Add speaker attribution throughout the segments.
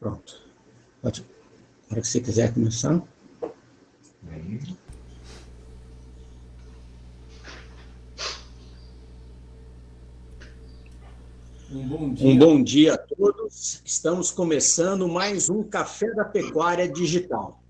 Speaker 1: Pronto. Pode, na hora que você quiser começar. Um bom dia a todos. Estamos começando mais um Café da Pecuária Digital.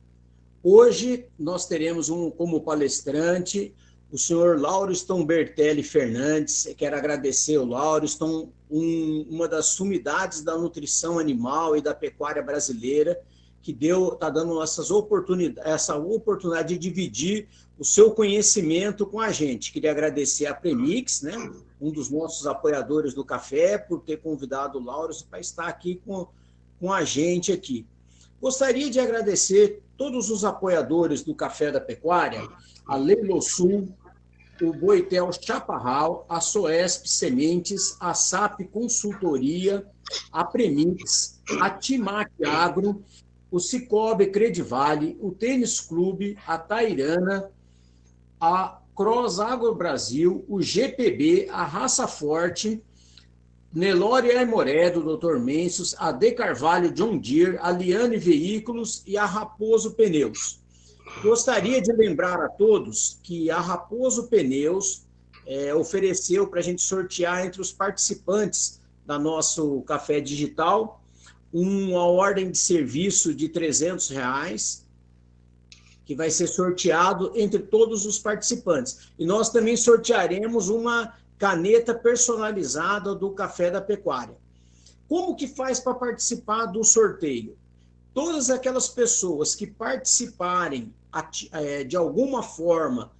Speaker 1: Hoje nós teremos como palestrante o senhor Lauriston Bertelli Fernandes. Eu quero agradecer o Lauriston, uma das sumidades da nutrição animal e da pecuária brasileira, que está dando essa oportunidade de dividir o seu conhecimento com a gente. Queria agradecer a Premix, né, um dos nossos apoiadores do café, por ter convidado o Lauriston para estar aqui com a gente aqui. Gostaria de agradecer todos os apoiadores do Café da Pecuária, a Leilosul, o Boitel Chaparral, a Soesp Sementes, a SAP Consultoria, a Premix, a Timac Agro, o Cicobi Credivale, o Tênis Clube, a Tairana, a Cross Agro Brasil, o GPB, a Raça Forte, Nelore Aimoré, do Dr. Mencios, a De Carvalho John Deere, a Liane Veículos e a Raposo Pneus. Gostaria de lembrar a todos que a Raposo Pneus ofereceu para a gente sortear entre os participantes da nosso Café Digital uma ordem de serviço de R$300, que vai ser sorteado entre todos os participantes. E nós também sortearemos uma caneta personalizada do Café da Pecuária. Como que faz para participar do sorteio? Todas aquelas pessoas que participarem de alguma forma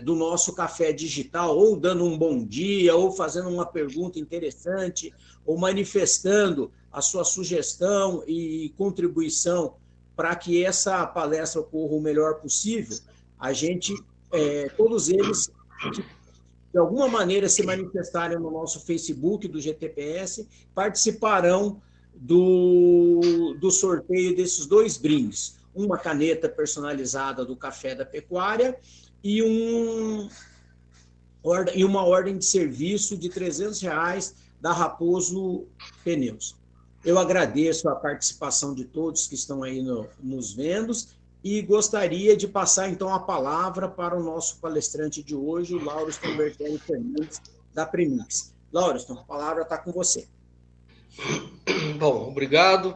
Speaker 1: do nosso Café Digital, ou dando um bom dia, ou fazendo uma pergunta interessante, ou manifestando a sua sugestão e contribuição para que essa palestra ocorra o melhor possível, todos eles que de alguma maneira se manifestarem no nosso Facebook do GTPS, participarão do sorteio desses 2 brindes. Uma caneta personalizada do Café da Pecuária e uma ordem de serviço de R$300 da Raposo Pneus. Eu agradeço a participação de todos que estão aí nos vendo e gostaria de passar, então, a palavra para o nosso palestrante de hoje, o Lauriston Bertelli Fernandes, da Premix. Lauriston, a palavra está com você.
Speaker 2: Bom, obrigado.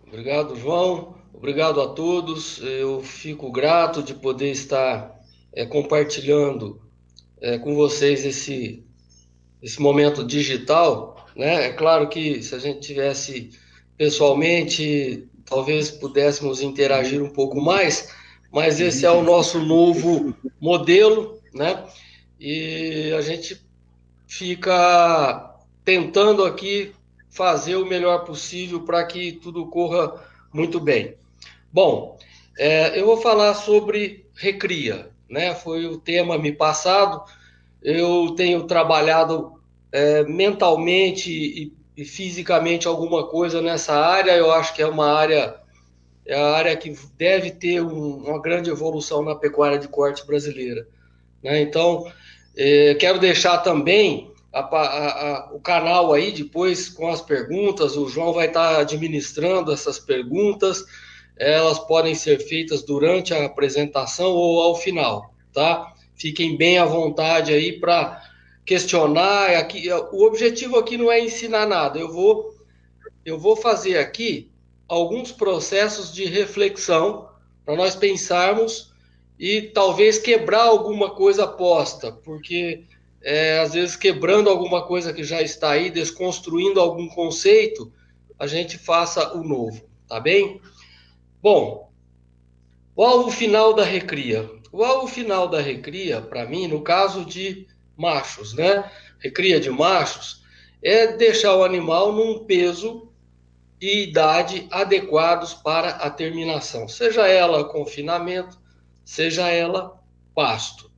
Speaker 2: Obrigado, João. Obrigado a todos. Eu fico grato de poder estar compartilhando com vocês esse momento digital, né? É claro que se a gente tivesse pessoalmente, talvez pudéssemos interagir um pouco mais, mas esse é o nosso novo modelo, né? E a gente fica tentando aqui fazer o melhor possível para que tudo corra muito bem. Bom, eu vou falar sobre recria, né? Foi o tema me passado. Eu tenho trabalhado mentalmente e fisicamente alguma coisa nessa área. Eu acho que é a área que deve ter uma grande evolução na pecuária de corte brasileira, né? Então, quero deixar também o canal aí depois com as perguntas. O João vai estar administrando essas perguntas. Elas podem ser feitas durante a apresentação ou ao final, tá? Fiquem bem à vontade aí para questionar. Aqui, o objetivo aqui não é ensinar nada. Eu vou fazer aqui alguns processos de reflexão para nós pensarmos e talvez quebrar alguma coisa posta, porque às vezes quebrando alguma coisa que já está aí, desconstruindo algum conceito, a gente faça o novo, tá bem? Bom, o alvo final da recria. O alvo final da recria, para mim, no caso de machos, né? Recria de machos, é deixar o animal num peso e idade adequados para a terminação, seja ela confinamento, seja ela pasto.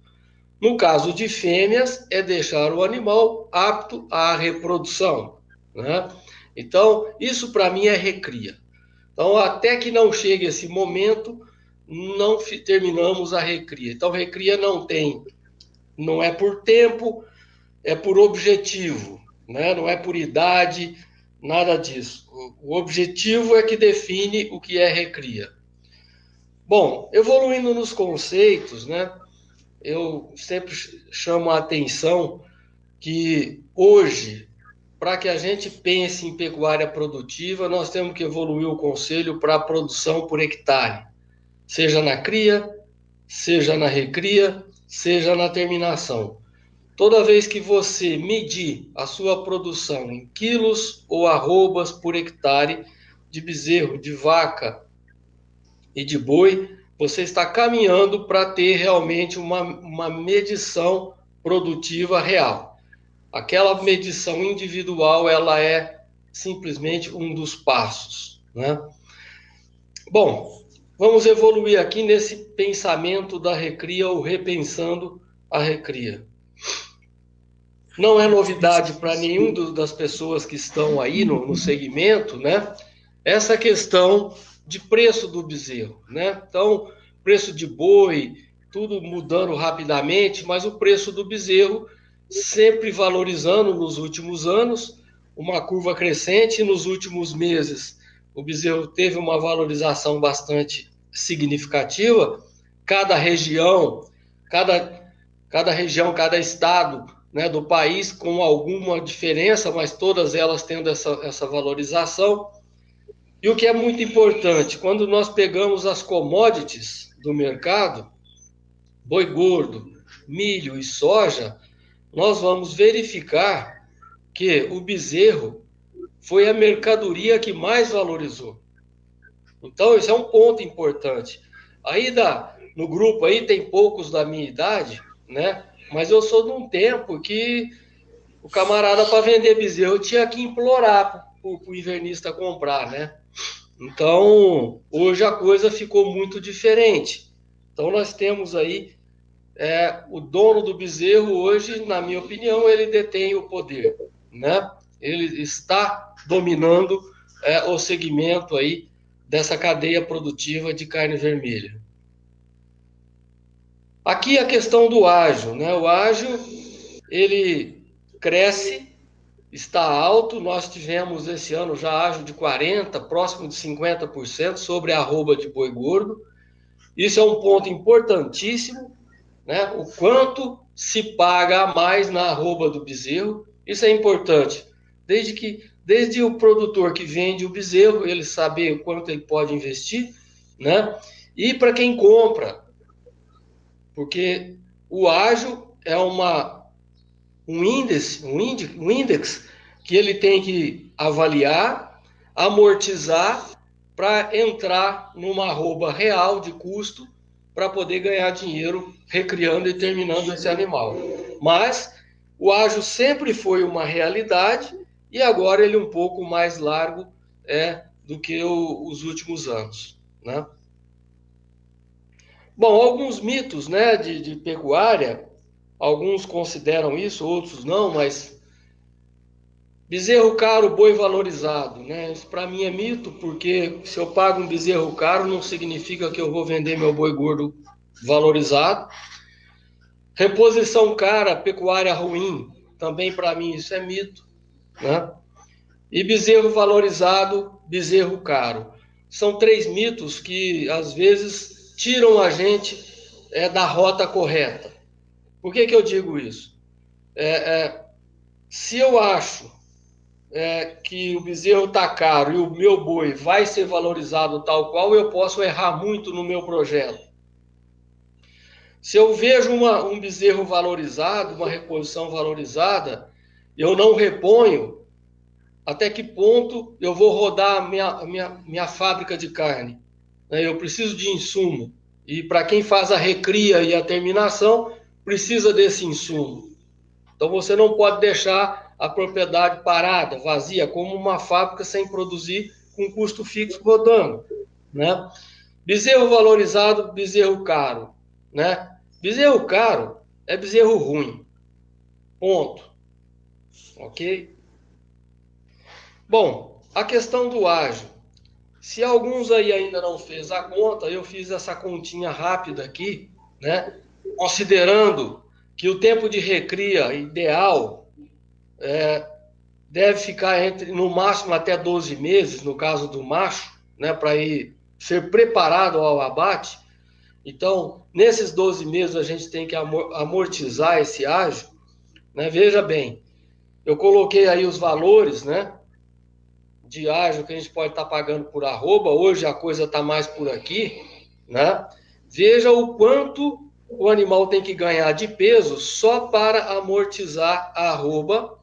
Speaker 2: No caso de fêmeas, é deixar o animal apto à reprodução, né? Então, isso para mim é recria. Então, até que não chegue esse momento, não terminamos a recria. Então, recria não é por tempo, é por objetivo, né? Não é por idade, Nada disso. O objetivo é que define o que é recria. Bom, evoluindo nos conceitos, né? Eu sempre chamo a atenção que hoje, para que a gente pense em pecuária produtiva, nós temos que evoluir o conselho para a produção por hectare, seja na cria, seja na recria, seja na terminação. Toda vez que você medir a sua produção em quilos ou arrobas por hectare de bezerro, de vaca e de boi, você está caminhando para ter realmente uma medição produtiva real. Aquela medição individual, ela é simplesmente um dos passos, né? Bom, vamos evoluir aqui nesse pensamento da recria ou repensando a recria. Não é novidade para nenhum das pessoas que estão aí no segmento, né? Essa questão de preço do bezerro, né? Então, preço de boi, tudo mudando rapidamente, mas o preço do bezerro sempre valorizando nos últimos anos, uma curva crescente. Nos últimos meses, o bezerro teve uma valorização bastante significativa. Cada região, cada estado, né, do país com alguma diferença, mas todas elas tendo essa valorização. E o que é muito importante, quando nós pegamos as commodities do mercado, boi gordo, milho e soja, nós vamos verificar que o bezerro foi a mercadoria que mais valorizou. Então, esse é um ponto importante. Aí no grupo aí tem poucos da minha idade, né? Mas eu sou de um tempo que o camarada, para vender bezerro, tinha que implorar para o invernista comprar, né? Então, hoje a coisa ficou muito diferente. Então, nós temos aí o dono do bezerro hoje, na minha opinião, ele detém o poder, né? Ele está dominando o segmento aí dessa cadeia produtiva de carne vermelha. Aqui a questão do ágio, né? O ágio, ele cresce, está alto. Nós tivemos esse ano já ágio de 40%, próximo de 50% sobre a arroba de boi gordo. Isso é um ponto importantíssimo, né? O quanto se paga a mais na arroba do bezerro. Isso é importante. Desde o produtor que vende o bezerro, ele saber o quanto ele pode investir, né? E para quem compra, porque o ágio é um índice que ele tem que avaliar, amortizar para entrar numa arroba real de custo para poder ganhar dinheiro recriando e terminando esse animal. Mas o ágio sempre foi uma realidade e agora ele é um pouco mais largo do que os últimos anos, né? Bom, alguns mitos, né, de pecuária, alguns consideram isso, outros não, mas bezerro caro, boi valorizado, né? Isso para mim é mito, porque se eu pago um bezerro caro, não significa que eu vou vender meu boi gordo valorizado. Reposição cara, pecuária ruim, também para mim isso é mito, né? E bezerro valorizado, bezerro caro. São 3 mitos que às vezes tiram a gente da rota correta. Por que eu digo isso? Se eu acho que o bezerro está caro e o meu boi vai ser valorizado tal qual, eu posso errar muito no meu projeto. Se eu vejo um bezerro valorizado, uma reposição valorizada, eu não reponho, até que ponto eu vou rodar a minha fábrica de carne? Eu preciso de insumo. E para quem faz a recria e a terminação, precisa desse insumo. Então você não pode deixar a propriedade parada, vazia, como uma fábrica sem produzir, com custo fixo rodando, né? Bezerro valorizado, bezerro caro, né? Bezerro caro é bezerro ruim. Ponto. Ok? Bom, a questão do ágio. Se alguns aí ainda não fez a conta, eu fiz essa continha rápida aqui, né? Considerando que o tempo de recria ideal deve ficar no máximo até 12 meses, no caso do macho, né, para ser preparado ao abate. Então, nesses 12 meses, a gente tem que amortizar esse ágio, né? Veja bem, eu coloquei aí os valores, né, de ágio que a gente pode estar pagando por arroba. Hoje a coisa está mais por aqui, né? Veja o quanto o animal tem que ganhar de peso só para amortizar a arroba,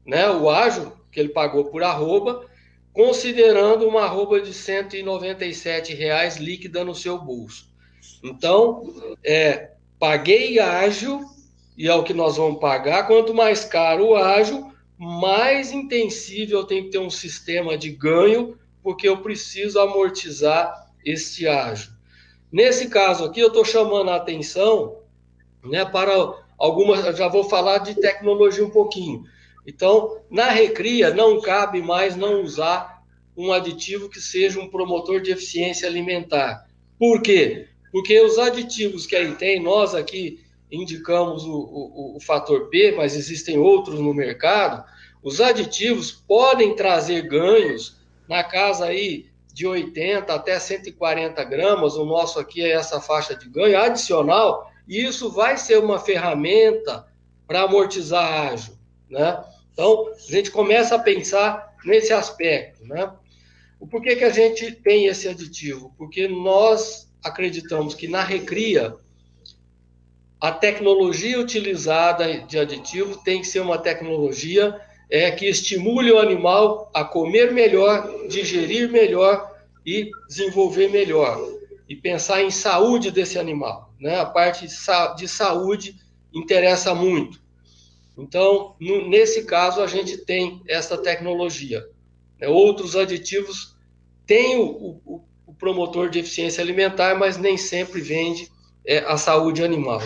Speaker 2: né, o ágio que ele pagou por arroba, considerando uma arroba de R$ 197 líquida no seu bolso. Então, paguei ágio, e é o que nós vamos pagar. Quanto mais caro o ágio, mais intensivo eu tenho que ter um sistema de ganho, porque eu preciso amortizar este ágio. Nesse caso aqui, eu estou chamando a atenção, né, para algumas, já vou falar de tecnologia um pouquinho. Então, na recria, não cabe mais não usar um aditivo que seja um promotor de eficiência alimentar. Por quê? Porque os aditivos que aí tem, nós aqui indicamos o fator P, mas existem outros no mercado. Os aditivos podem trazer ganhos na casa aí de 80 até 140 gramas, o nosso aqui é essa faixa de ganho adicional, e isso vai ser uma ferramenta para amortizar ágio, né? Então, a gente começa a pensar nesse aspecto, né? Por que a gente tem esse aditivo? Porque nós acreditamos que na recria, a tecnologia utilizada de aditivo tem que ser uma tecnologia que estimule o animal a comer melhor, digerir melhor e desenvolver melhor. E pensar em saúde desse animal, né? A parte de saúde interessa muito. Então, nesse caso, a gente tem essa tecnologia. Outros aditivos têm o promotor de eficiência alimentar, mas nem sempre vende a saúde animal,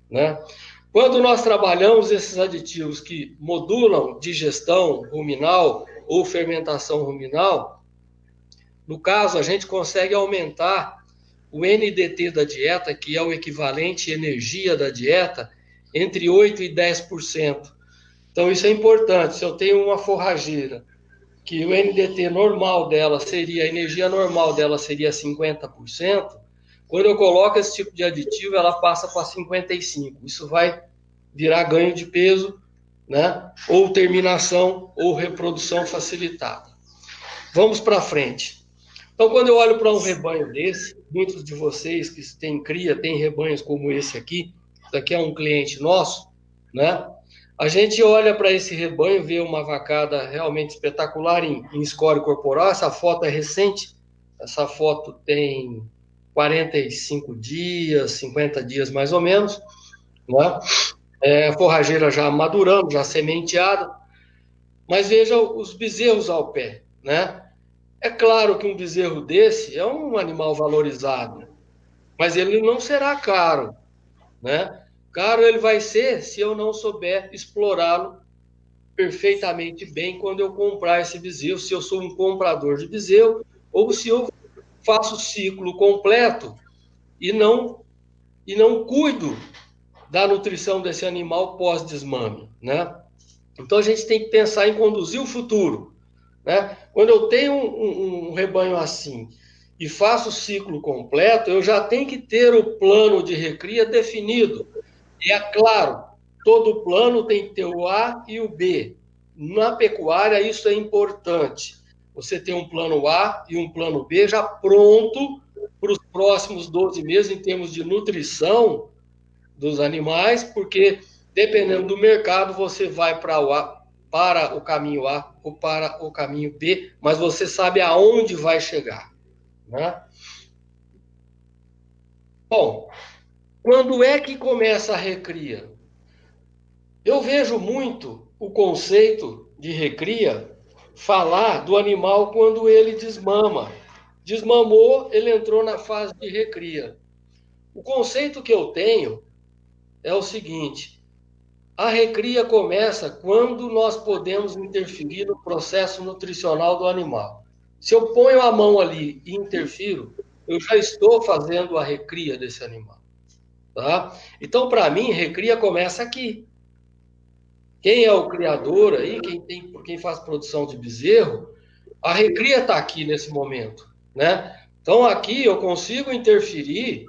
Speaker 2: né? Quando nós trabalhamos esses aditivos que modulam digestão ruminal ou fermentação ruminal, no caso, a gente consegue aumentar o NDT da dieta, que é o equivalente energia da dieta, entre 8% e 10%. Então, isso é importante. Se eu tenho uma forrageira que o NDT normal dela seria, a energia normal dela seria 50%, quando eu coloco esse tipo de aditivo, ela passa para 55%. Isso vai virar ganho de peso, né? Ou terminação ou reprodução facilitada. Vamos para frente. Então, quando eu olho para um rebanho desse, muitos de vocês que têm cria, têm rebanhos como esse aqui, isso aqui é um cliente nosso, né? A gente olha para esse rebanho, vê uma vacada realmente espetacular em score corporal. Essa foto é recente, essa foto tem 45 dias, 50 dias mais ou menos, né? Forrageira já madurando, já sementeada. Mas veja os bezerros ao pé, né? É claro que um bezerro desse é um animal valorizado, mas ele não será caro, né? Caro ele vai ser se eu não souber explorá-lo perfeitamente bem quando eu comprar esse bezerro, se eu sou um comprador de bezerro, ou se eu faço o ciclo completo e não cuido da nutrição desse animal pós-desmame, né? Então a gente tem que pensar em conduzir o futuro, né? Quando eu tenho um rebanho assim e faço o ciclo completo, eu já tenho que ter o plano de recria definido. E é claro, todo plano tem que ter o A e o B. Na pecuária, isso é importante. Você tem um plano A e um plano B já pronto para os próximos 12 meses em termos de nutrição dos animais, porque dependendo do mercado, você vai para o caminho A ou para o caminho B, mas você sabe aonde vai chegar, né? Bom, quando é que começa a recria? Eu vejo muito o conceito de recria falar do animal quando ele desmama. Desmamou, ele entrou na fase de recria. O conceito que eu tenho é o seguinte: a recria começa quando nós podemos interferir no processo nutricional do animal. Se eu ponho a mão ali e interfiro, eu já estou fazendo a recria desse animal, tá? Então, para mim, recria começa aqui. quem é o criador aí, quem faz produção de bezerro, a recria está aqui nesse momento, né? Então aqui eu consigo interferir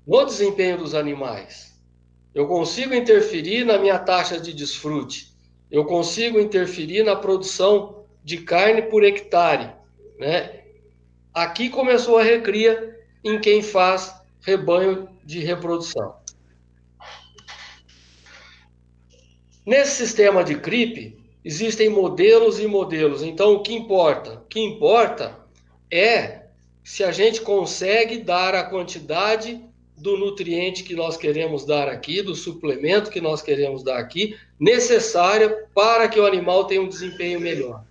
Speaker 2: no desempenho dos animais. Eu consigo interferir na minha taxa de desfrute. Eu consigo interferir na produção de carne por hectare, né? Aqui começou a recria em quem faz rebanho de reprodução. Nesse sistema de CRIP, existem modelos e modelos. Então, o que importa? O que importa é se a gente consegue dar a quantidade do nutriente que nós queremos dar aqui, do suplemento que nós queremos dar aqui, necessária para que o animal tenha um desempenho melhor.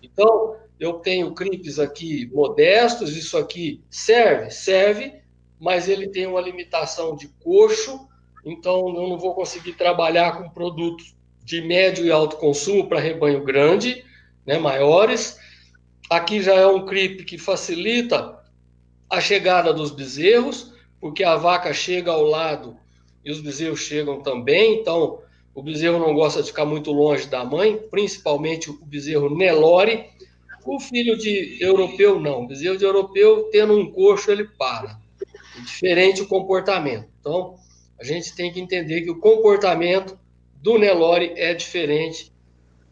Speaker 2: Então, eu tenho CRIPs aqui modestos, isso aqui serve, mas ele tem uma limitação de coxo, então eu não vou conseguir trabalhar com produtos de médio e alto consumo para rebanho grande, né, maiores. Aqui já é um CRIP que facilita a chegada dos bezerros, porque a vaca chega ao lado e os bezerros chegam também, então o bezerro não gosta de ficar muito longe da mãe, principalmente o bezerro Nelore. O filho de europeu não, o bezerro de europeu tendo um coxo ele para. É diferente o comportamento. Então a gente tem que entender que o comportamento do Nelore é diferente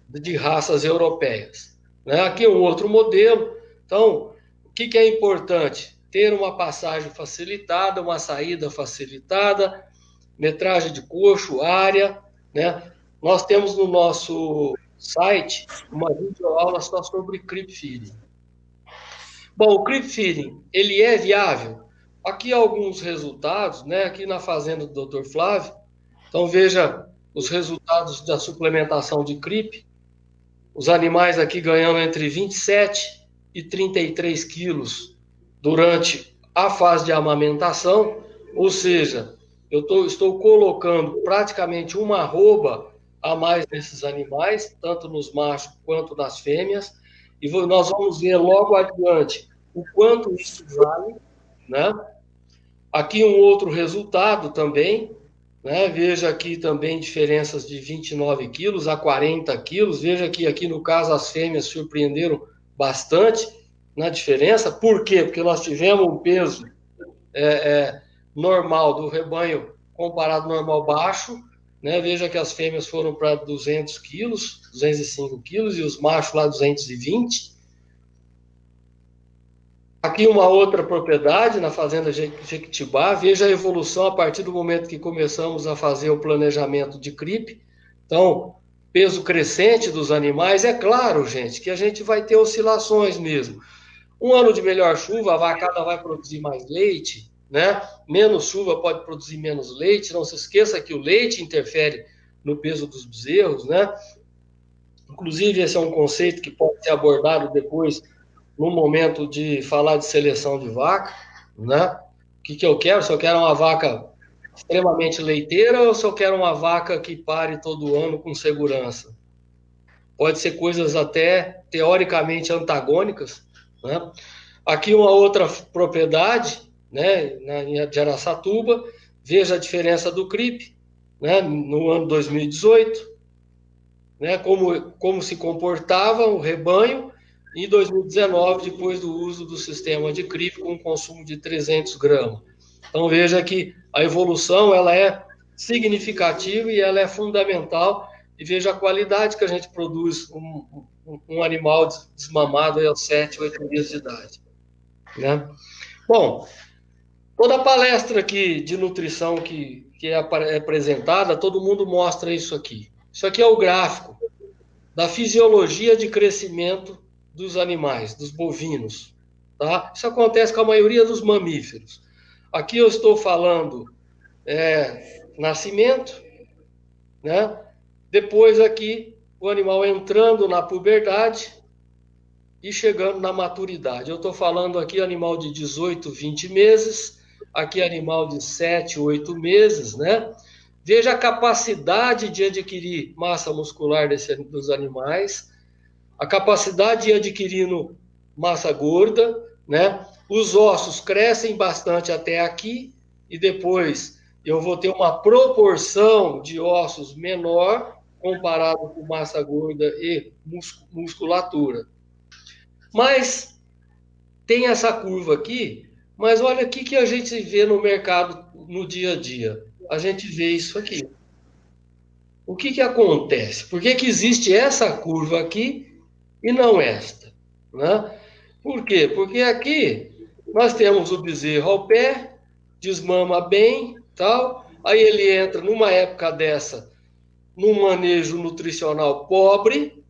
Speaker 2: de raças europeias, né? Aqui um outro modelo. Então, o que é importante? Ter uma passagem facilitada, uma saída facilitada, metragem de coxo, área, né? Nós temos no nosso site uma videoaula só sobre creep feeding. Bom, o creep feeding, ele é viável? Aqui alguns resultados, né? Aqui na fazenda do Dr. Flávio. Então, veja os resultados da suplementação de creep. Os animais aqui ganhando entre 27 e 33 quilos durante a fase de amamentação, ou seja, eu estou colocando praticamente uma arroba a mais nesses animais, tanto nos machos quanto nas fêmeas, e nós vamos ver logo adiante o quanto isso vale, né? Aqui um outro resultado também, né? Veja aqui também diferenças de 29 quilos a 40 quilos. Veja que aqui no caso as fêmeas surpreenderam bastante na diferença. Por quê? Porque nós tivemos um peso normal do rebanho comparado ao normal baixo, né? Veja que as fêmeas foram para 200 quilos, 205 quilos e os machos lá 220. Aqui uma outra propriedade na fazenda Jequitibá, veja a evolução a partir do momento que começamos a fazer o planejamento de CRIP. Então, peso crescente dos animais, é claro, gente, que a gente vai ter oscilações mesmo. Um ano de melhor chuva, a vacada vai produzir mais leite, né? Menos chuva pode produzir menos leite. Não se esqueça que o leite interfere no peso dos bezerros, né? Inclusive, esse é um conceito que pode ser abordado depois no momento de falar de seleção de vaca, né? O que eu quero? Se eu quero uma vaca extremamente leiteira ou se eu quero uma vaca que pare todo ano com segurança? Pode ser coisas até teoricamente antagônicas, né? Aqui uma outra propriedade, né, de Araçatuba, veja a diferença do CRIP, né, no ano 2018, né, como se comportava o rebanho. Em 2019, depois do uso do sistema de CRIP com um consumo de 300 gramas. Então, veja que a evolução ela é significativa e ela é fundamental. E veja a qualidade que a gente produz um animal desmamado aos 7, 8 meses de idade, né? Bom, toda a palestra aqui de nutrição que é apresentada, todo mundo mostra isso aqui. Isso aqui é o gráfico da fisiologia de crescimento dos animais, dos bovinos, tá? Isso acontece com a maioria dos mamíferos. Aqui eu estou falando nascimento, né? Depois aqui o animal entrando na puberdade e chegando na maturidade. Eu estou falando aqui animal de 18, 20 meses, aqui animal de 7, 8 meses, né? Veja a capacidade de adquirir massa muscular dos animais, a capacidade de adquirindo massa gorda, né? Os ossos crescem bastante até aqui e depois eu vou ter uma proporção de ossos menor comparado com massa gorda e musculatura. Mas tem essa curva aqui, mas olha o que a gente vê no mercado no dia a dia. A gente vê isso aqui. O que acontece? Por que existe essa curva aqui e não esta? Né? Por quê? Porque aqui nós temos o bezerro ao pé, desmama bem, tal. Aí ele entra numa época dessa, num manejo nutricional pobre.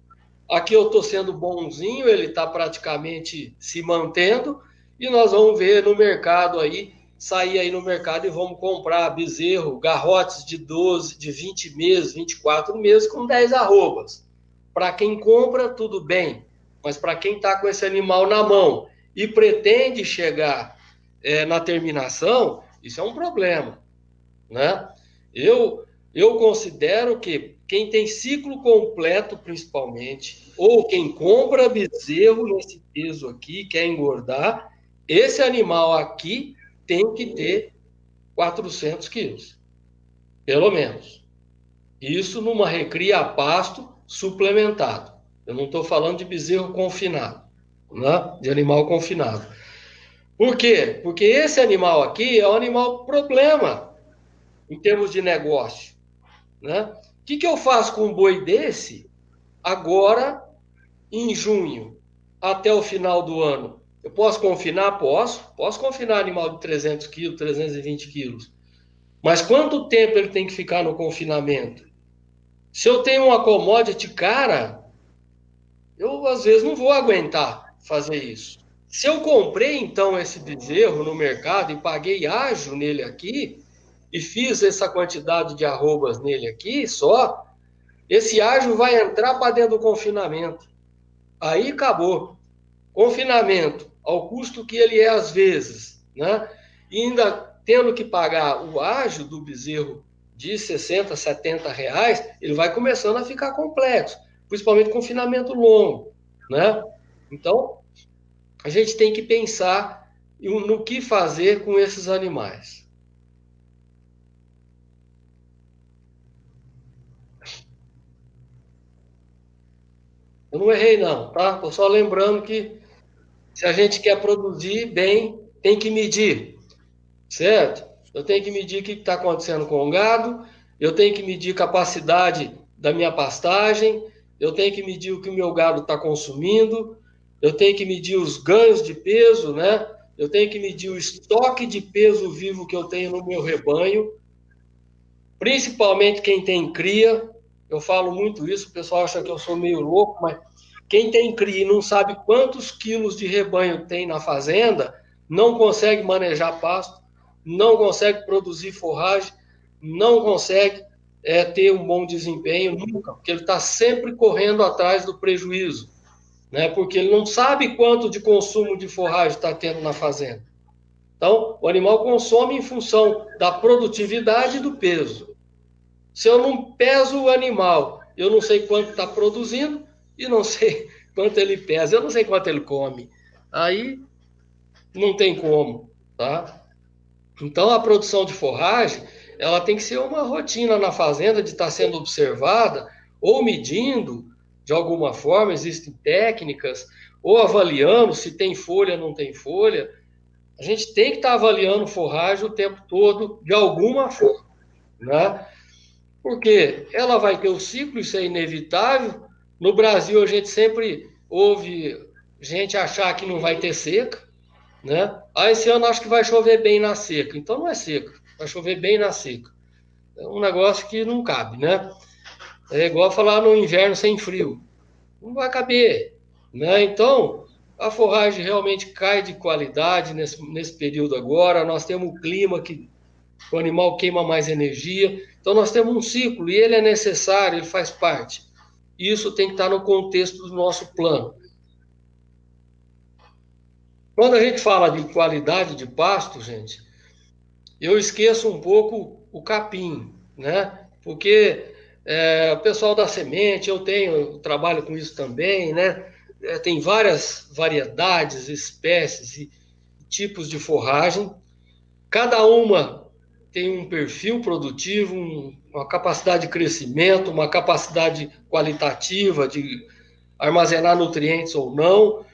Speaker 2: Aqui eu estou sendo bonzinho, ele está praticamente se mantendo, e nós vamos ver no mercado aí, sair aí no mercado e vamos comprar bezerro, garrotes de 12, de 20 meses, 24 meses, com 10 arrobas. Para quem compra, tudo bem, mas para quem está com esse animal na mão e pretende chegar na terminação, isso é um problema, né? Eu considero que quem tem ciclo completo, principalmente, ou quem compra bezerro nesse peso aqui, quer engordar, esse animal aqui tem que ter 400 quilos, pelo menos. Isso numa recria a pasto suplementado. Eu não estou falando de bezerro confinado, né? De animal confinado. Por quê? Porque esse animal aqui é um animal problema em termos de negócio, né? O que eu faço com um boi desse agora em junho até o final do ano? Eu posso confinar? Posso confinar animal de 300 quilos, 320 quilos. Mas quanto tempo ele tem que ficar no confinamento? Se eu tenho uma commodity cara, eu às vezes não vou aguentar fazer isso. Se eu comprei então esse bezerro no mercado e paguei ágio nele aqui, e fiz essa quantidade de arrobas nele aqui só, esse ágio vai entrar para dentro do confinamento. Aí acabou. Confinamento, ao custo que ele é às vezes, né? E ainda tendo que pagar o ágio do bezerro de 60, 70 reais, ele vai começando a ficar complexo, principalmente confinamento longo, né? Então, a gente tem que pensar no que fazer com esses animais. Eu não errei não, tá? Estou só lembrando que se a gente quer produzir bem, tem que medir, certo? Eu tenho que medir o que está acontecendo com o gado, eu tenho que medir a capacidade da minha pastagem, eu tenho que medir o que o meu gado está consumindo, eu tenho que medir os ganhos de peso, né? Eu tenho que medir o estoque de peso vivo que eu tenho no meu rebanho, principalmente quem tem cria. Eu falo muito isso, o pessoal acha que eu sou meio louco, mas quem tem cria e não sabe quantos quilos de rebanho tem na fazenda, não consegue manejar pasto, não consegue produzir forragem, não consegue ter um bom desempenho nunca, porque ele está sempre correndo atrás do prejuízo, né? Porque ele não sabe quanto de consumo de forragem está tendo na fazenda. Então, o animal consome em função da produtividade e do peso. Se eu não peso o animal, eu não sei quanto está produzindo e não sei quanto ele pesa, eu não sei quanto ele come. Aí não tem como, tá? Então a produção de forragem, ela tem que ser uma rotina na fazenda de estar sendo observada ou medindo de alguma forma, existem técnicas, ou avaliando se tem folha ou não tem folha. A gente tem que estar avaliando forragem o tempo todo de alguma forma, né? Porque ela vai ter o ciclo, isso é inevitável. No Brasil, a gente sempre ouve gente achar que não vai ter seca, né? Esse ano acho que vai chover bem na seca. Então não é seca, vai chover bem na seca. É um negócio que não cabe, né? É igual falar no inverno sem frio. Não vai caber, né? Então, a forragem realmente cai de qualidade nesse período agora. Nós temos um clima que o animal queima mais energia. Então, nós temos um ciclo e ele é necessário, ele faz parte. Isso tem que estar no contexto do nosso plano. Quando a gente fala de qualidade de pasto, gente, eu esqueço um pouco o capim, né? Porque o pessoal da semente, eu trabalho com isso também, né? Tem várias variedades, espécies e tipos de forragem. Cada uma tem um perfil produtivo, uma capacidade de crescimento, uma capacidade qualitativa de armazenar nutrientes ou não.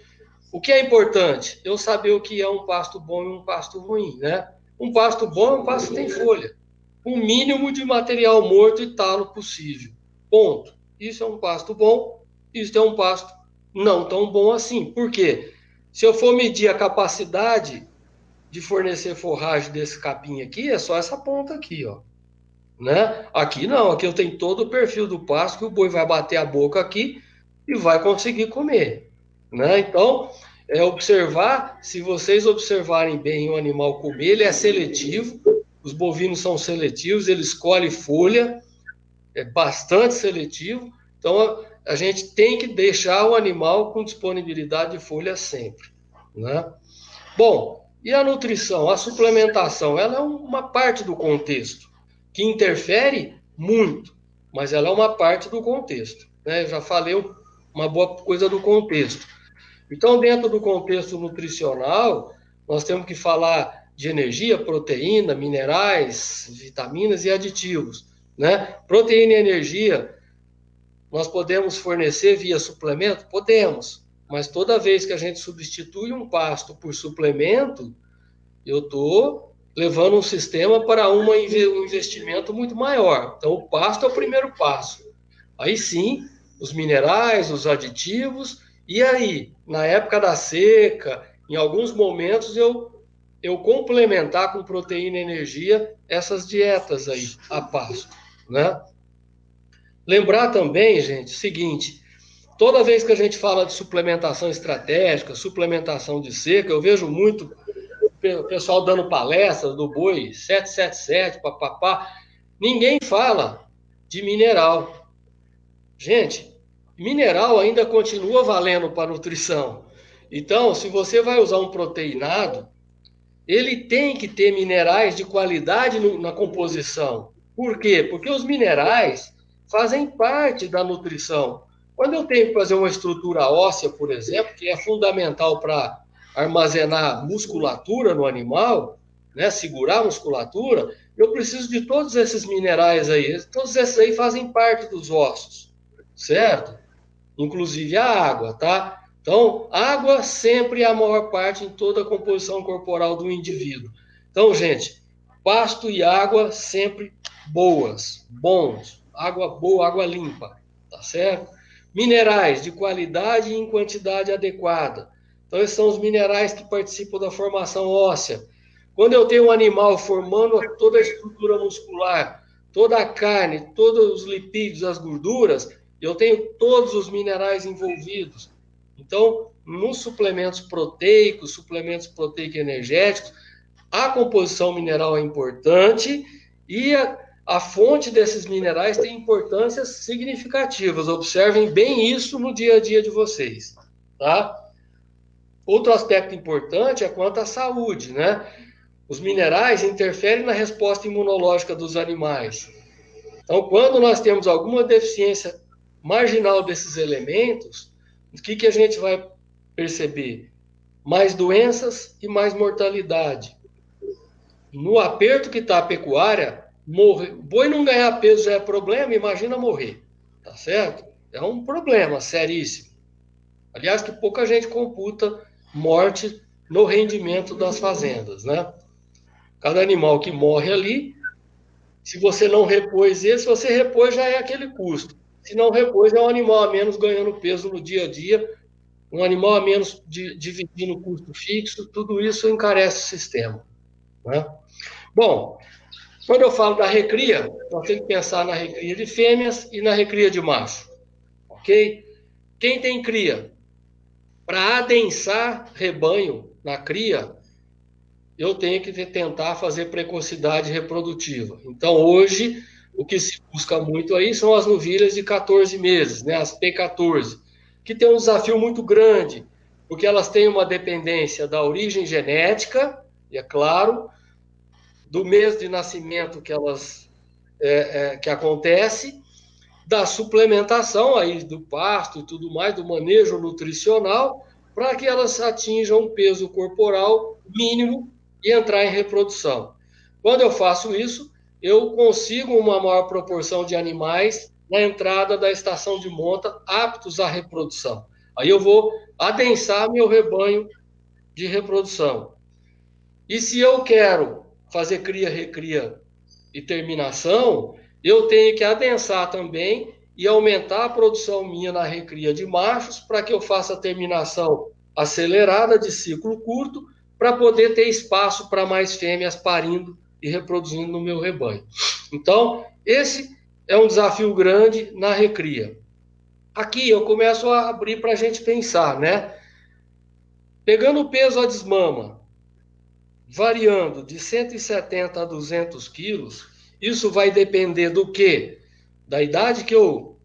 Speaker 2: O que é importante? Eu saber o que é um pasto bom e um pasto ruim, né? Um pasto bom é um pasto que tem folha, o mínimo de material morto e talo possível. Ponto. Isso é um pasto bom, isso é um pasto não tão bom assim. Por quê? Se eu for medir a capacidade de fornecer forragem desse capim aqui, é só essa ponta aqui, ó. Né? Aqui não, aqui eu tenho todo o perfil do pasto que o boi vai bater a boca aqui e vai conseguir comer. Né? Então, é observar, se vocês observarem bem o animal comer, ele é seletivo, os bovinos são seletivos, ele escolhe folha, é bastante seletivo, então a gente tem que deixar o animal com disponibilidade de folha sempre. Né? Bom, e a nutrição, a suplementação, ela é uma parte do contexto, que interfere muito, mas ela é uma parte do contexto. Né? Eu já falei uma boa coisa do contexto. Então, dentro do contexto nutricional, nós temos que falar de energia, proteína, minerais, vitaminas e aditivos. Né? Proteína e energia, nós podemos fornecer via suplemento? Podemos, mas toda vez que a gente substitui um pasto por suplemento, eu estou levando um sistema para um investimento muito maior. Então, o pasto é o primeiro passo. Aí sim, os minerais, os aditivos, e aí, na época da seca, em alguns momentos eu complementar com proteína e energia essas dietas aí, a pasto, né? Lembrar também, gente, o seguinte, toda vez que a gente fala de suplementação estratégica, suplementação de seca, eu vejo muito o pessoal dando palestra do boi 777, papapá, ninguém fala de mineral. Gente, mineral ainda continua valendo para nutrição. Então, se você vai usar um proteinado, ele tem que ter minerais de qualidade na composição. Por quê? Porque os minerais fazem parte da nutrição. Quando eu tenho que fazer uma estrutura óssea, por exemplo, que é fundamental para armazenar musculatura no animal, né, segurar a musculatura, eu preciso de todos esses minerais aí. Todos esses aí fazem parte dos ossos, certo? Inclusive a água, tá? Então, água sempre é a maior parte em toda a composição corporal do indivíduo. Então, gente, pasto e água sempre bons. Água boa, água limpa, tá certo? Minerais de qualidade e em quantidade adequada. Então, esses são os minerais que participam da formação óssea. Quando eu tenho um animal formando toda a estrutura muscular, toda a carne, todos os lipídios, as gorduras, eu tenho todos os minerais envolvidos. Então, nos suplementos proteicos, suplementos proteico-energéticos, a composição mineral é importante e a fonte desses minerais tem importâncias significativas. Observem bem isso no dia a dia de vocês, tá? Outro aspecto importante é quanto à saúde, né? Os minerais interferem na resposta imunológica dos animais. Então, quando nós temos alguma deficiência marginal desses elementos, o que a gente vai perceber? Mais doenças e mais mortalidade. No aperto que está a pecuária, boi não ganhar peso já é problema, imagina morrer, tá certo? É um problema seríssimo. Aliás, que pouca gente computa morte no rendimento das fazendas, né? Cada animal que morre ali, se você não repôs esse, se você repôs já é aquele custo. Se não repôs, é um animal a menos ganhando peso no dia a dia, um animal a menos dividindo o custo fixo, tudo isso encarece o sistema. Né? Bom, quando eu falo da recria, nós temos que pensar na recria de fêmeas e na recria de macho. Ok? Quem tem cria? Para adensar rebanho na cria, eu tenho que tentar fazer precocidade reprodutiva. Então, hoje, o que se busca muito aí são as novilhas de 14 meses, né, as P14, que tem um desafio muito grande, porque elas têm uma dependência da origem genética, e é claro, do mês de nascimento que elas que acontece, da suplementação aí do pasto e tudo mais, do manejo nutricional, para que elas atinjam um peso corporal mínimo e entrar em reprodução. Quando eu faço isso, eu consigo uma maior proporção de animais na entrada da estação de monta aptos à reprodução. Aí eu vou adensar meu rebanho de reprodução. E se eu quero fazer cria, recria e terminação, eu tenho que adensar também e aumentar a produção minha na recria de machos para que eu faça a terminação acelerada de ciclo curto para poder ter espaço para mais fêmeas parindo e reproduzindo no meu rebanho. Então, esse é um desafio grande na recria. Aqui eu começo a abrir para a gente pensar, né? Pegando o peso à desmama, variando de 170 a 200 quilos, isso vai depender do quê? Da idade que eu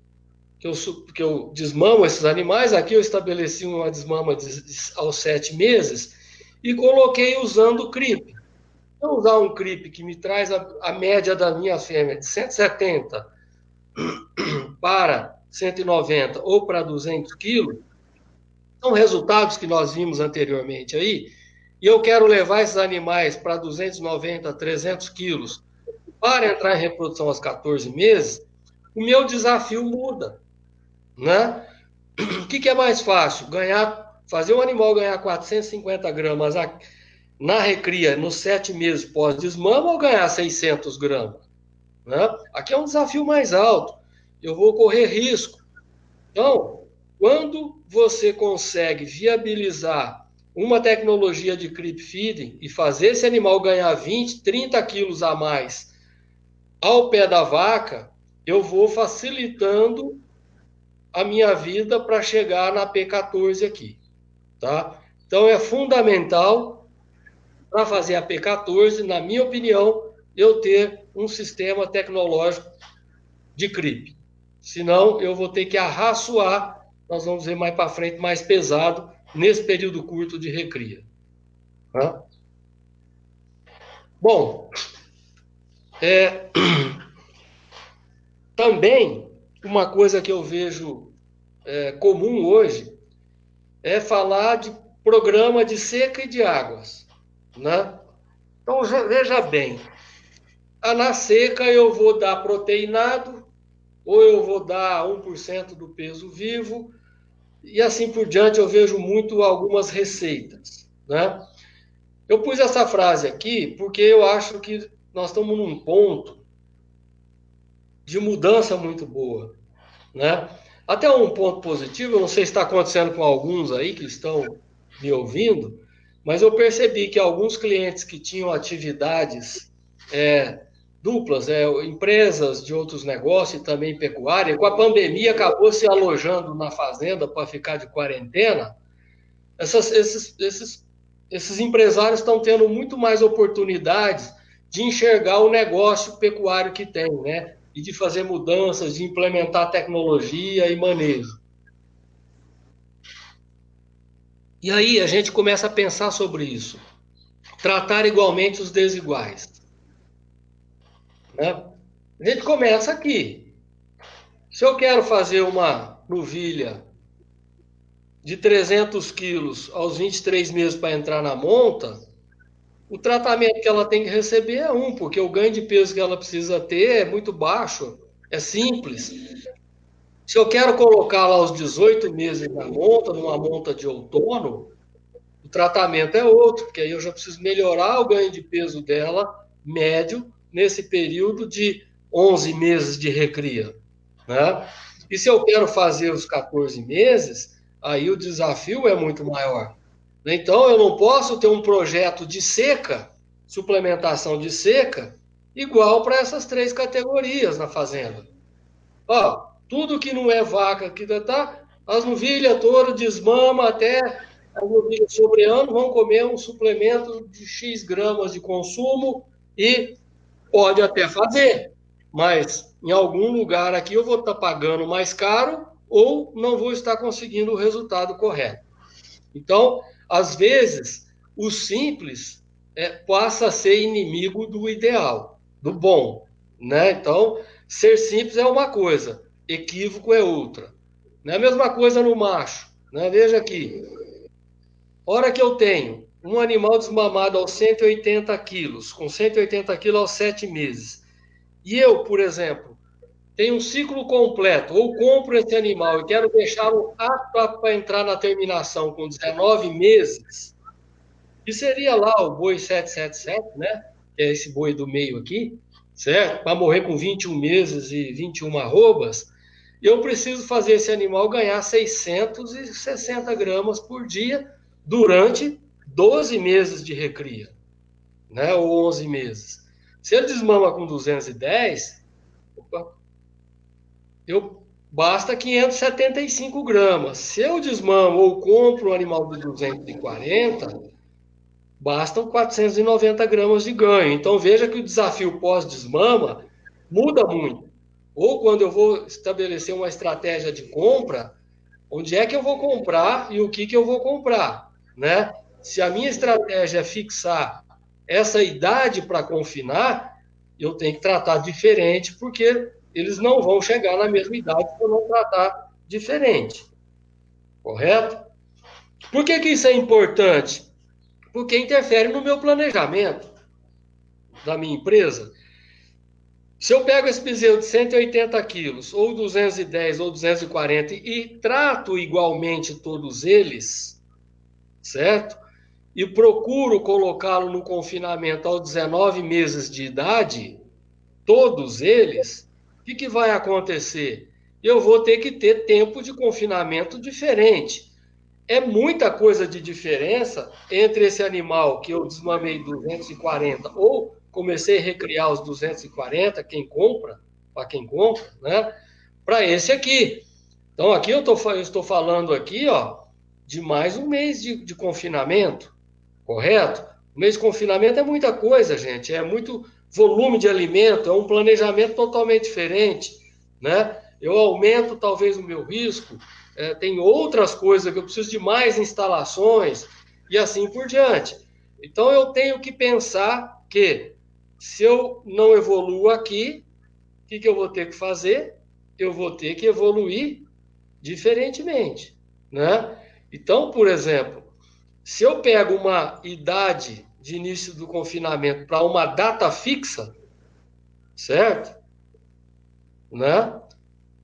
Speaker 2: desmamo esses animais. Aqui eu estabeleci uma desmama aos 7 meses e coloquei usando o CRIP. Se eu usar um CRIP que me traz a média da minha fêmea de 170 para 190 ou para 200 quilos, são resultados que nós vimos anteriormente aí, e eu quero levar esses animais para 290, 300 quilos para entrar em reprodução aos 14 meses, o meu desafio muda, né? O que é mais fácil? Fazer um animal ganhar 450 gramas na recria, nos 7 meses pós-desmama, ou ganhar 600 gramas? Né? Aqui é um desafio mais alto. Eu vou correr risco. Então, quando você consegue viabilizar uma tecnologia de creep feeding e fazer esse animal ganhar 20, 30 quilos a mais ao pé da vaca, eu vou facilitando a minha vida para chegar na P14 aqui, tá? Então, é fundamental para fazer a P14, na minha opinião, eu ter um sistema tecnológico de creep. Senão, eu vou ter que arraçoar, nós vamos ver mais para frente, mais pesado, nesse período curto de recria. Tá? Bom, também uma coisa que eu vejo comum hoje é falar de programa de seca e de águas. Né? Então, veja bem, na seca eu vou dar proteinado, ou eu vou dar 1% do peso vivo, e assim por diante. Eu vejo muito algumas receitas. Né? Eu pus essa frase aqui porque eu acho que nós estamos num ponto de mudança muito boa. Né? Até um ponto positivo, eu não sei se está acontecendo com alguns aí que estão me ouvindo, mas eu percebi que alguns clientes que tinham atividades duplas, empresas de outros negócios e também pecuária, com a pandemia acabou se alojando na fazenda para ficar de quarentena. Esses empresários estão tendo muito mais oportunidades de enxergar o negócio pecuário que tem, né? E de fazer mudanças, de implementar tecnologia e manejo. E aí a gente começa a pensar sobre isso. Tratar igualmente os desiguais. Né? A gente começa aqui. Se eu quero fazer uma novilha de 300 quilos aos 23 meses para entrar na monta, o tratamento que ela tem que receber é porque o ganho de peso que ela precisa ter é muito baixo, é simples. Se eu quero colocar lá aos 18 meses na monta, numa monta de outono, o tratamento é outro, porque aí eu já preciso melhorar o ganho de peso dela, médio, nesse período de 11 meses de recria. Né? E se eu quero fazer os 14 meses, aí o desafio é muito maior. Então, eu não posso ter um projeto de seca, suplementação de seca, igual para essas 3 categorias na fazenda. Tudo que não é vaca, que tá, as novilhas, touro, desmama, até as novilhas sobre ano vão comer um suplemento de X gramas de consumo e pode até fazer, mas em algum lugar aqui eu vou estar pagando mais caro ou não vou estar conseguindo o resultado correto. Então, às vezes, o simples passa a ser inimigo do ideal, do bom. Né? Então, ser simples é uma coisa, equívoco é outra. Não é a mesma coisa no macho. Né? Veja aqui, hora que eu tenho um animal desmamado aos 180 quilos, com 180 quilos aos 7 meses, e eu, por exemplo, tenho um ciclo completo, ou compro esse animal e quero deixá-lo apto para entrar na terminação com 19 meses, que seria lá o boi 777, né? Que é esse boi do meio aqui, certo? Para morrer com 21 meses e 21 arrobas, eu preciso fazer esse animal ganhar 660 gramas por dia durante 12 meses de recria, né? Ou 11 meses. Se ele desmama com 210, basta 575 gramas. Se eu desmamo ou compro um animal de 240, bastam 490 gramas de ganho. Então veja que o desafio pós-desmama muda muito. Ou quando eu vou estabelecer uma estratégia de compra, onde é que eu vou comprar e o que eu vou comprar, né? Se a minha estratégia é fixar essa idade para confinar, eu tenho que tratar diferente, porque eles não vão chegar na mesma idade se eu não tratar diferente. Correto? Por que isso é importante? Porque interfere no meu planejamento da minha empresa. Se eu pego esse bezerro de 180 quilos, ou 210, ou 240, e trato igualmente todos eles, certo? E procuro colocá-lo no confinamento aos 19 meses de idade, todos eles, o que vai acontecer? Eu vou ter que ter tempo de confinamento diferente. É muita coisa de diferença entre esse animal que eu desmamei 240 ou comecei a recriar os 240, para quem compra, né? Para esse aqui. Então, aqui eu estou falando aqui, ó, de mais um mês de confinamento, correto? Um mês de confinamento é muita coisa, gente. É muito volume de alimento, é um planejamento totalmente diferente, né? Eu aumento talvez o meu risco, tem outras coisas que eu preciso de mais instalações e assim por diante. Então eu tenho que pensar que se eu não evoluo aqui, o que eu vou ter que fazer? Eu vou ter que evoluir diferentemente, né? Então, por exemplo, se eu pego uma idade de início do confinamento para uma data fixa, certo? Né?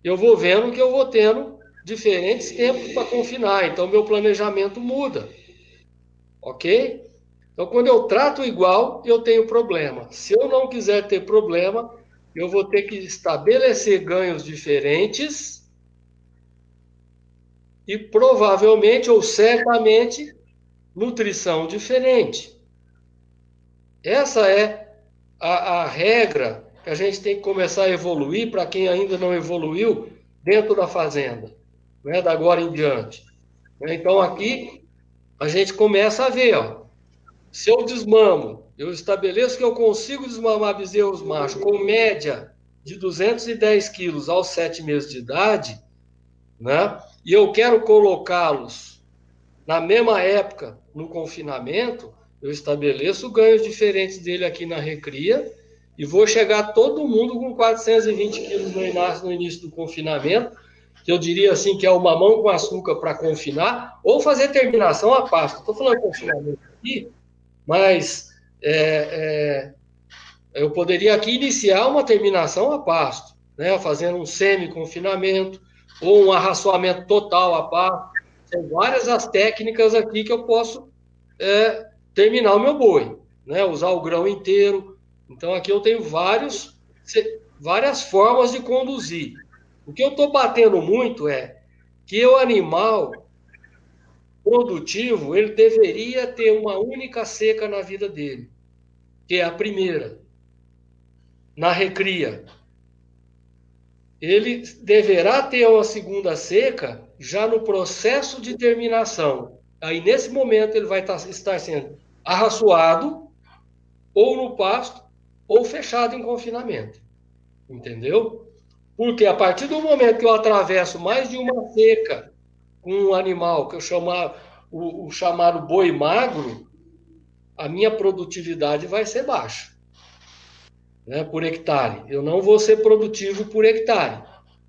Speaker 2: Eu vou vendo que eu vou tendo diferentes tempos para confinar, então meu planejamento muda, ok? Então, quando eu trato igual, eu tenho problema. Se eu não quiser ter problema, eu vou ter que estabelecer ganhos diferentes e provavelmente ou certamente nutrição diferente. Essa é a regra que a gente tem que começar a evoluir para quem ainda não evoluiu dentro da fazenda, né, da agora em diante. Então, aqui, a gente começa a ver, ó, se eu desmamo, eu estabeleço que eu consigo desmamar bezerros machos com média de 210 quilos aos 7 meses de idade, né, e eu quero colocá-los na mesma época no confinamento, eu estabeleço ganhos diferentes dele aqui na recria e vou chegar todo mundo com 420 quilos no início do confinamento, que eu diria assim que é o mamão com açúcar para confinar, ou fazer terminação a pasto. Estou falando de confinamento aqui, mas eu poderia aqui iniciar uma terminação a pasto, né, fazendo um semi-confinamento ou um arraçoamento total a pasto. São várias as técnicas aqui que eu posso terminar o meu boi, né? Usar o grão inteiro. Então, aqui eu tenho várias formas de conduzir. O que eu estou batendo muito é que o animal produtivo, ele deveria ter uma única seca na vida dele, que é a primeira, na recria. Ele deverá ter uma segunda seca já no processo de terminação. Aí, nesse momento, ele vai estar sendo arraçoado, ou no pasto, ou fechado em confinamento. Entendeu? Porque a partir do momento que eu atravesso mais de uma seca com um animal que eu chamar o chamado boi magro, a minha produtividade vai ser baixa, né, por hectare. Eu não vou ser produtivo por hectare.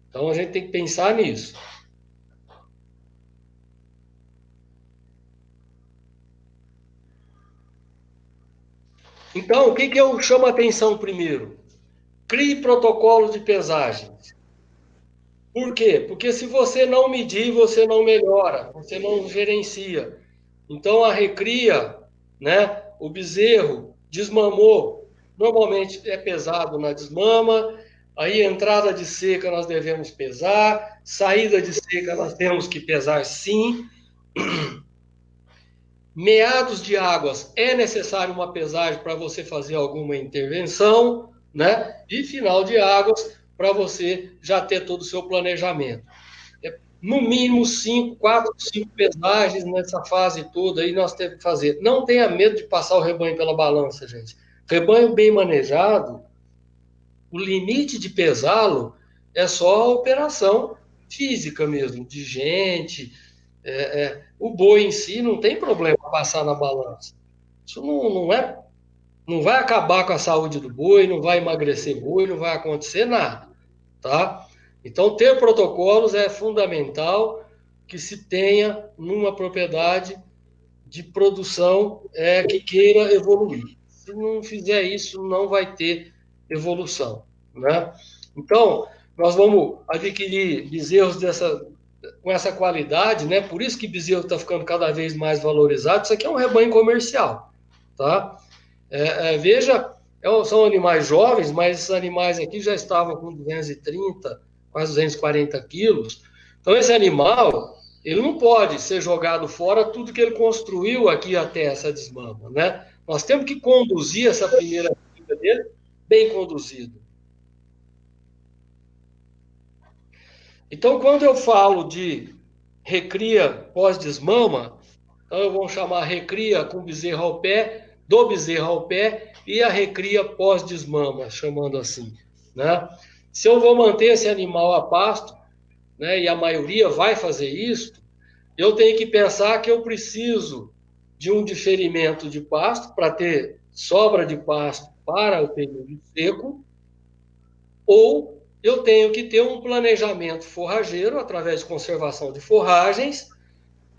Speaker 2: Então a gente tem que pensar nisso. Então, o que eu chamo a atenção primeiro? crie protocolo de pesagem. Por quê? Porque se você não medir, você não melhora, você não gerencia. Então, a recria, né, o bezerro desmamou, normalmente é pesado na desmama, aí entrada de seca nós devemos pesar, saída de seca nós temos que pesar sim. Meados de águas é necessário uma pesagem para você fazer alguma intervenção, né? E final de águas para você já ter todo o seu planejamento. No mínimo 4, 5 pesagens nessa fase toda aí nós temos que fazer. Não tenha medo de passar o rebanho pela balança, gente. Rebanho bem manejado, o limite de pesá-lo é só a operação física mesmo, de gente. O boi em si não tem problema passar na balança. Isso não vai acabar com a saúde do boi, não vai emagrecer boi, não vai acontecer nada, tá? Então, ter protocolos é fundamental que se tenha numa propriedade de produção que queira evoluir. Se não fizer isso, não vai ter evolução, né? Então, nós vamos adquirir bezerros com essa qualidade, né? Por isso que bezerro está ficando cada vez mais valorizado. Isso aqui é um rebanho comercial, tá? Veja, são animais jovens, mas esses animais aqui já estavam com 230, quase 240 quilos. Então, esse animal, ele não pode ser jogado fora tudo que ele construiu aqui até essa desmama, né? Nós temos que conduzir essa primeira vida dele bem conduzido. Então, quando eu falo de recria pós-desmama, então eu vou chamar recria com bezerro ao pé, do bezerro ao pé, e a recria pós-desmama, chamando assim, né? Se eu vou manter esse animal a pasto, né, e a maioria vai fazer isso, eu tenho que pensar que eu preciso de um diferimento de pasto para ter sobra de pasto para o período seco, ou eu tenho que ter um planejamento forrageiro através de conservação de forragens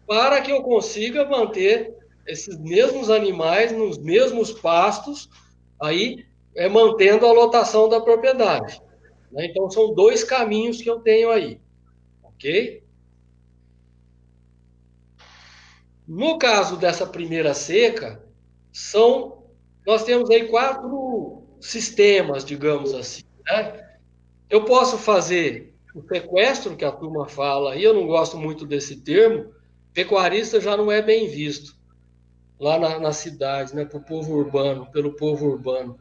Speaker 2: para que eu consiga manter esses mesmos animais nos mesmos pastos, aí mantendo a lotação da propriedade. Né? Então, são 2 caminhos que eu tenho aí, ok? No caso dessa primeira seca, nós temos aí 4 sistemas, digamos assim, né? Eu posso fazer o sequestro, que a turma fala, e eu não gosto muito desse termo, pecuarista já não é bem visto lá na cidade, né, pelo povo urbano.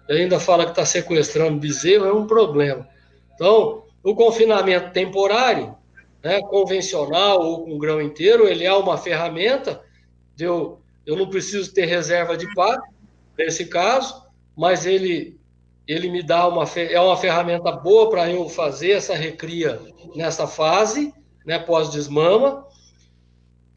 Speaker 2: Ele ainda fala que está sequestrando bezerro, é um problema. Então, o confinamento temporário, né, convencional ou com grão inteiro, ele é uma ferramenta, eu não preciso ter reserva de pasto, nesse caso, mas ele me dá uma ferramenta boa para eu fazer essa recria nessa fase, né, pós-desmama.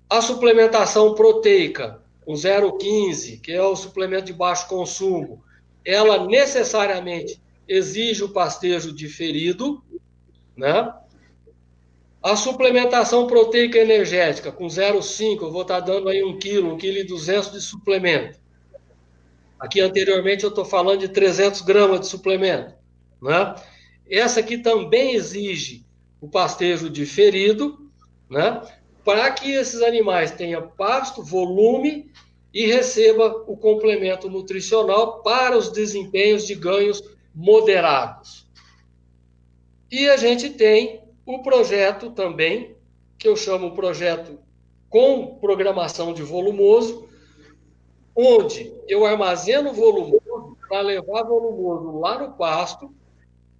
Speaker 2: A suplementação proteica, com 0,15, que é o suplemento de baixo consumo, ela necessariamente exige o pastejo diferido, né? A suplementação proteica energética, com 0,5, eu vou estar dando aí 1 quilo, 1,2 kg de suplemento. Aqui anteriormente eu estou falando de 300 gramas de suplemento, né? Essa aqui também exige o pastejo diferido, né? Para que esses animais tenham pasto, volume e receba o complemento nutricional para os desempenhos de ganhos moderados. E a gente tem o projeto também, que eu chamo o projeto com programação de volumoso, onde eu armazeno volumoso para levar volumoso lá no pasto,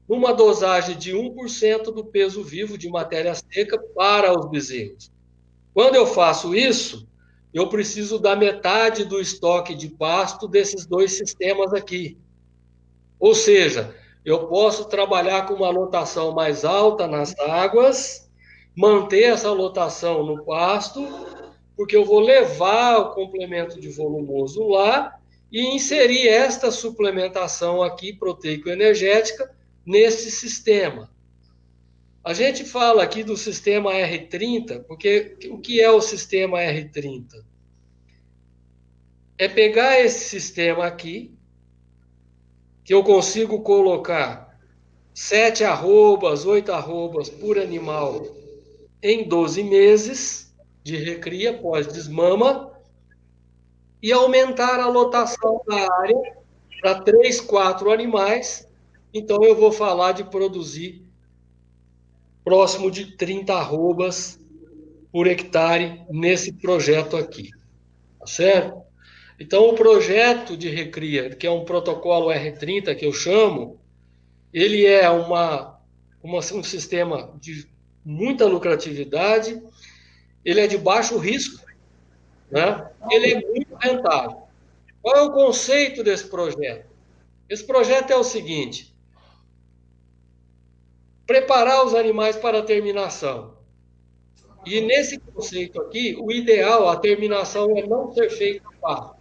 Speaker 2: numa dosagem de 1% do peso vivo de matéria seca para os bezerros. Quando eu faço isso, eu preciso da metade do estoque de pasto desses 2 sistemas aqui. Ou seja, eu posso trabalhar com uma lotação mais alta nas águas, manter essa lotação no pasto, porque eu vou levar o complemento de volumoso lá e inserir esta suplementação aqui, proteico-energética, nesse sistema. A gente fala aqui do sistema R30, porque o que é o sistema R30? É pegar esse sistema aqui, que eu consigo colocar 7 arrobas, 8 arrobas por animal em 12 meses de recria pós-desmama e aumentar a lotação da área para 3, 4 animais. Então, eu vou falar de produzir próximo de 30 arrobas por hectare nesse projeto aqui, tá certo? Então, o projeto de recria, que é um protocolo R30 que eu chamo, ele é um sistema de muita lucratividade, ele é de baixo risco, né? Ele é muito rentável. Qual é o conceito desse projeto? Esse projeto é o seguinte: preparar os animais para a terminação. E nesse conceito aqui, o ideal, a terminação é não ser feita no pasto,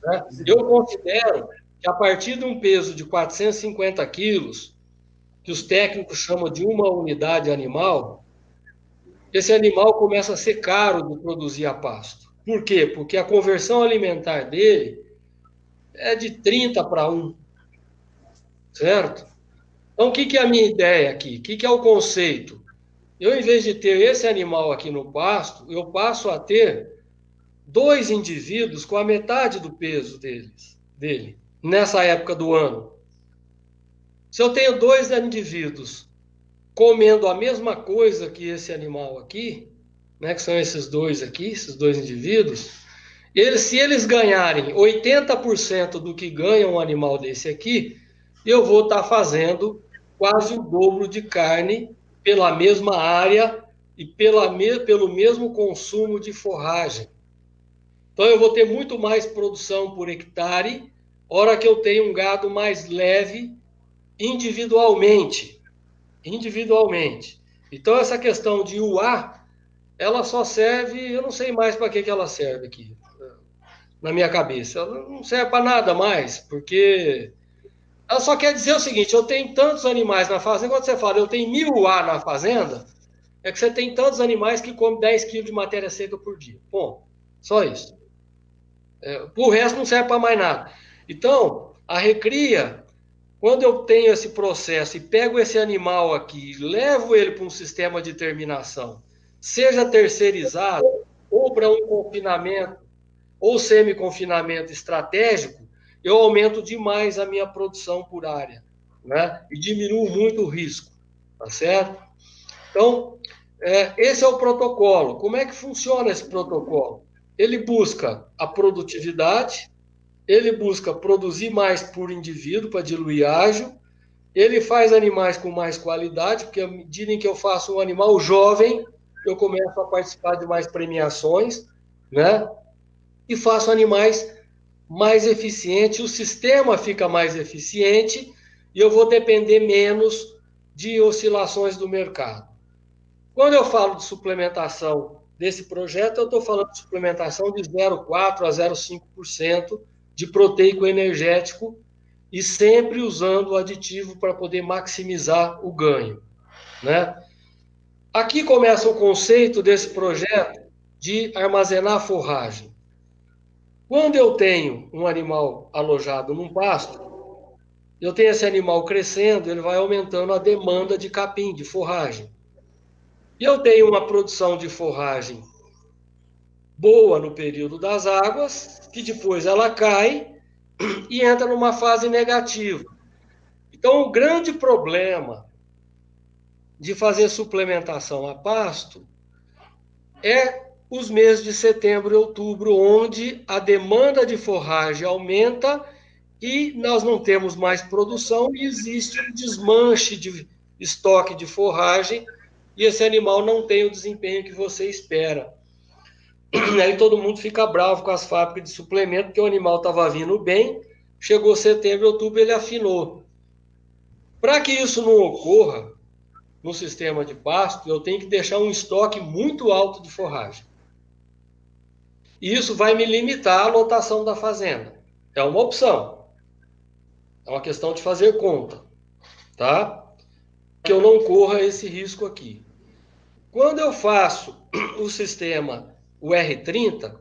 Speaker 2: né? Eu considero que a partir de um peso de 450 quilos, que os técnicos chamam de uma unidade animal, esse animal começa a ser caro de produzir a pasto. Por quê? Porque a conversão alimentar dele é de 30 para 1, certo? Então, o que é a minha ideia aqui? O que é o conceito? Eu, em vez de ter esse animal aqui no pasto, eu passo a ter 2 indivíduos com a metade do peso dele, nessa época do ano. Se eu tenho 2 indivíduos comendo a mesma coisa que esse animal aqui, né, que são esses 2 aqui, esses 2 indivíduos, se eles ganharem 80% do que ganha um animal desse aqui, eu vou estar fazendo quase o dobro de carne pela mesma área e pelo mesmo consumo de forragem. Então, eu vou ter muito mais produção por hectare, hora que eu tenho um gado mais leve individualmente. Então, essa questão de UA, ela só serve, eu não sei mais para que ela serve aqui, na minha cabeça. Ela não serve para nada mais, porque ela só quer dizer o seguinte: eu tenho tantos animais na fazenda, quando você fala eu tenho 1000 UA na fazenda, é que você tem tantos animais que comem 10 quilos de matéria seca por dia. Bom, só isso. O resto não serve para mais nada. Então, a recria, quando eu tenho esse processo e pego esse animal aqui e levo ele para um sistema de terminação, seja terceirizado ou para um confinamento ou semi-confinamento estratégico, eu aumento demais a minha produção por área, né? E diminuo muito o risco, tá certo? Então, esse é o protocolo. Como é que funciona esse protocolo? Ele busca a produtividade, ele busca produzir mais por indivíduo para diluir ágio, ele faz animais com mais qualidade, porque à medida em que eu faço um animal jovem, eu começo a participar de mais premiações, né? E faço animais mais eficientes, o sistema fica mais eficiente e eu vou depender menos de oscilações do mercado. Quando eu falo de suplementação desse projeto, eu estou falando de suplementação de 0,4% a 0,5% de proteico energético e sempre usando o aditivo para poder maximizar o ganho, né? Aqui começa o conceito desse projeto de armazenar forragem. Quando eu tenho um animal alojado num pasto, eu tenho esse animal crescendo, ele vai aumentando a demanda de capim, de forragem. E eu tenho uma produção de forragem boa no período das águas, que depois ela cai e entra numa fase negativa. Então, o grande problema de fazer suplementação a pasto é os meses de setembro e outubro, onde a demanda de forragem aumenta e nós não temos mais produção e existe um desmanche de estoque de forragem e esse animal não tem o desempenho que você espera. Aí todo mundo fica bravo com as fábricas de suplemento, porque o animal estava vindo bem, chegou setembro e outubro, ele afinou. Para que isso não ocorra no sistema de pasto, eu tenho que deixar um estoque muito alto de forragem. E isso vai me limitar a lotação da fazenda. É uma opção. É uma questão de fazer conta, tá? Que eu não corra esse risco aqui. Quando eu faço o sistema, o R30,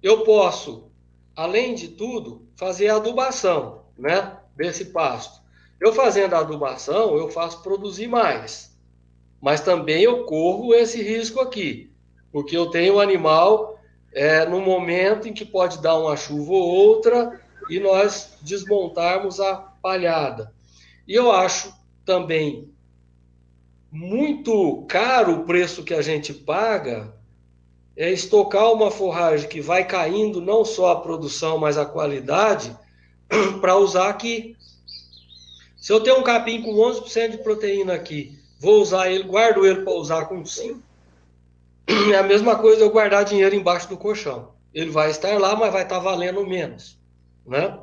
Speaker 2: eu posso, além de tudo, fazer a adubação. né, desse pasto. Eu fazendo a adubação, eu faço produzir mais, mas também eu corro esse risco aqui, porque eu tenho um animal no momento em que pode dar uma chuva ou outra e nós desmontarmos a palhada. E eu acho também muito caro o preço que a gente paga estocar uma forragem que vai caindo não só a produção, mas a qualidade, para usar aqui. Se eu tenho um capim com 11% de proteína aqui, vou usar ele, guardo ele para usar com 5%, é a mesma coisa eu guardar dinheiro embaixo do colchão. Ele vai estar lá, mas vai estar valendo menos, né?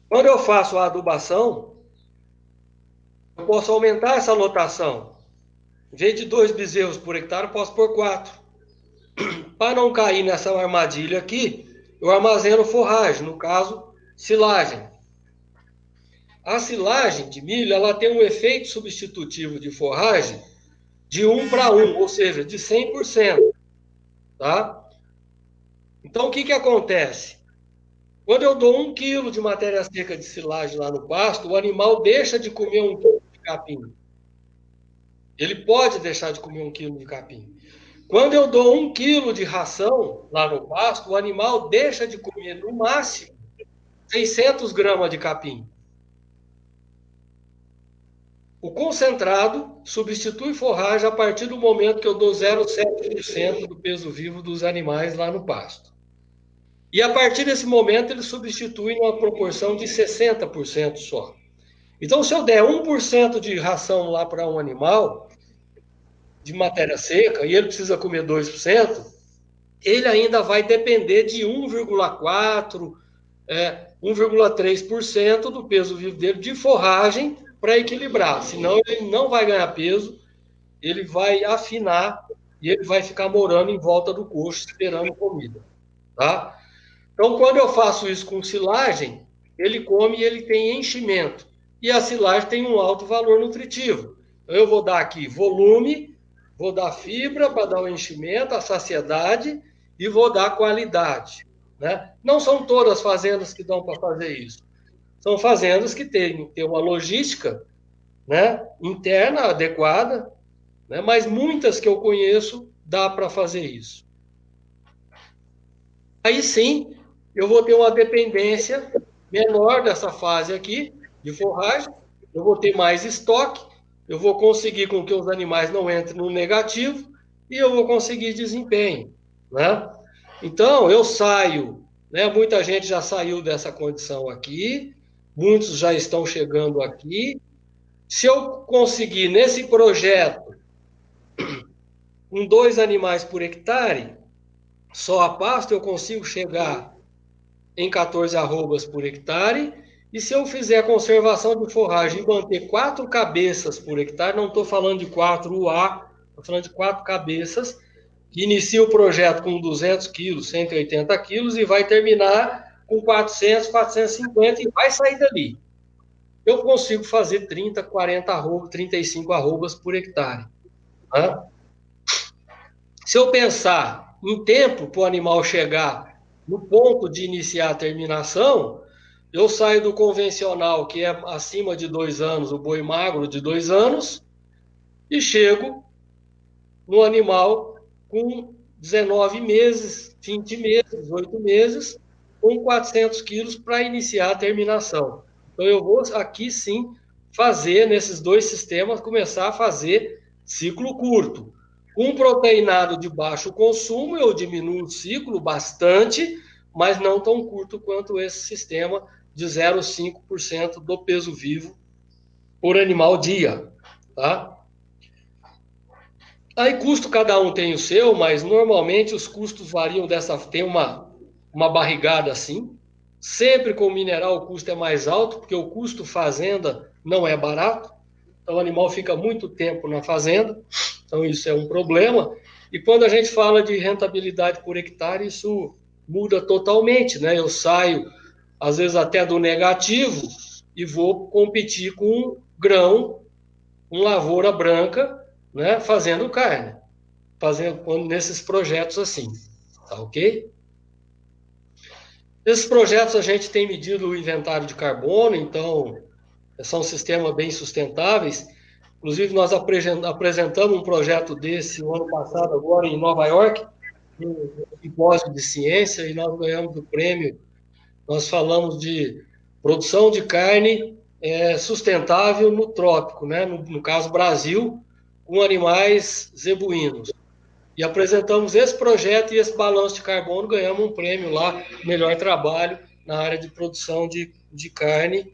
Speaker 2: Quando eu faço a adubação, eu posso aumentar essa lotação. Em vez de 2 bezerros por hectare, eu posso pôr 4. Para não cair nessa armadilha aqui, eu armazeno forragem, no caso, silagem. A silagem de milho, ela tem um efeito substitutivo de forragem de 1 para 1, ou seja, de 100%. Tá? Então, o que acontece? Quando eu dou 1 quilo de matéria seca de silagem lá no pasto, o animal deixa de comer 1 quilo de capim. Ele pode deixar de comer 1 quilo de capim. Quando eu dou 1 quilo de ração lá no pasto, o animal deixa de comer, no máximo, 600 gramas de capim. O concentrado substitui forragem a partir do momento que eu dou 0,7% do peso vivo dos animais lá no pasto. E a partir desse momento, ele substitui numa proporção de 60% só. Então, se eu der 1% de ração lá para um animal, de matéria seca, e ele precisa comer 2%, ele ainda vai depender de 1,4%, 1,3% do peso vivo dele de forragem para equilibrar. Senão ele não vai ganhar peso, ele vai afinar e ele vai ficar morando em volta do coxo esperando comida. Tá? Então, quando eu faço isso com silagem, ele come e ele tem enchimento. E a silagem tem um alto valor nutritivo. Então, eu vou dar aqui volume, vou dar fibra para dar o enchimento, a saciedade e vou dar qualidade. Né? Não são todas as fazendas que dão para fazer isso. São fazendas que têm uma logística, né, interna adequada, né, mas muitas que eu conheço dá para fazer isso. Aí sim, eu vou ter uma dependência menor dessa fase aqui de forragem, eu vou ter mais estoque, eu vou conseguir com que os animais não entrem no negativo e eu vou conseguir desempenho, né? Então, eu saio, né? Muita gente já saiu dessa condição aqui, muitos já estão chegando aqui. Se eu conseguir, nesse projeto, com 2 animais por hectare, só a pasto, eu consigo chegar em 14 arrobas por hectare. E se eu fizer a conservação de forragem e manter 4 cabeças por hectare, não estou falando de 4 UA, estou falando de 4 cabeças, que inicia o projeto com 200 quilos, 180 quilos e vai terminar com 400, 450 e vai sair dali. Eu consigo fazer 30, 40 arrobas, 35 arrobas por hectare. Tá? Se eu pensar em tempo para o animal chegar no ponto de iniciar a terminação, eu saio do convencional, que é acima de 2 anos, o boi magro de 2 anos, e chego no animal com 19 meses, 20 meses, 8 meses, com 400 quilos para iniciar a terminação. Então, eu vou aqui sim fazer, nesses 2 sistemas, começar a fazer ciclo curto. Com proteinado de baixo consumo, eu diminuo o ciclo bastante, mas não tão curto quanto esse sistema de 0,5% do peso vivo por animal dia. Tá? Aí custo cada um tem o seu, mas normalmente os custos variam tem uma barrigada assim. Sempre com mineral o custo é mais alto, porque o custo fazenda não é barato. Então o animal fica muito tempo na fazenda, então isso é um problema. E quando a gente fala de rentabilidade por hectare, isso muda totalmente, né? Eu saio, às vezes, até do negativo e vou competir com grão, com lavoura branca, né? Fazendo carne, nesses projetos assim, tá ok? Esses projetos a gente tem medido o inventário de carbono, então são sistemas bem sustentáveis. Inclusive, nós apresentamos um projeto desse o ano passado, agora em Nova York, no simpósio de ciência, e nós ganhamos o prêmio. Nós falamos de produção de carne sustentável no trópico, né? No caso, Brasil, com animais zebuínos. E apresentamos esse projeto e esse balanço de carbono, ganhamos um prêmio lá, melhor trabalho na área de produção de carne,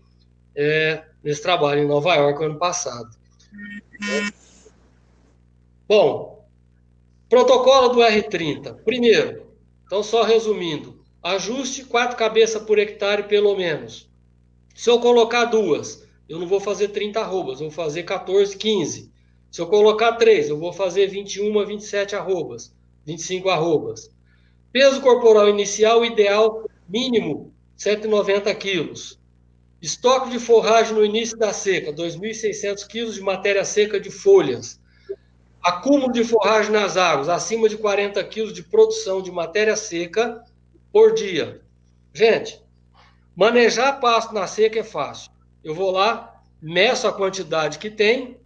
Speaker 2: nesse trabalho em Nova York, ano passado. Bom, protocolo do R30. Primeiro, então só resumindo, ajuste 4 cabeças por hectare pelo menos. Se eu colocar 2, eu não vou fazer 30 arrobas, eu vou fazer 14, 15. Se eu colocar 3, eu vou fazer 21 a 27 arrobas, 25 arrobas. Peso corporal inicial ideal mínimo 190 quilos. Estoque de forragem no início da seca, 2.600 quilos de matéria seca de folhas. Acúmulo de forragem nas águas, acima de 40 quilos de produção de matéria seca por dia. Gente, manejar pasto na seca é fácil. Eu vou lá, meço a quantidade que tem,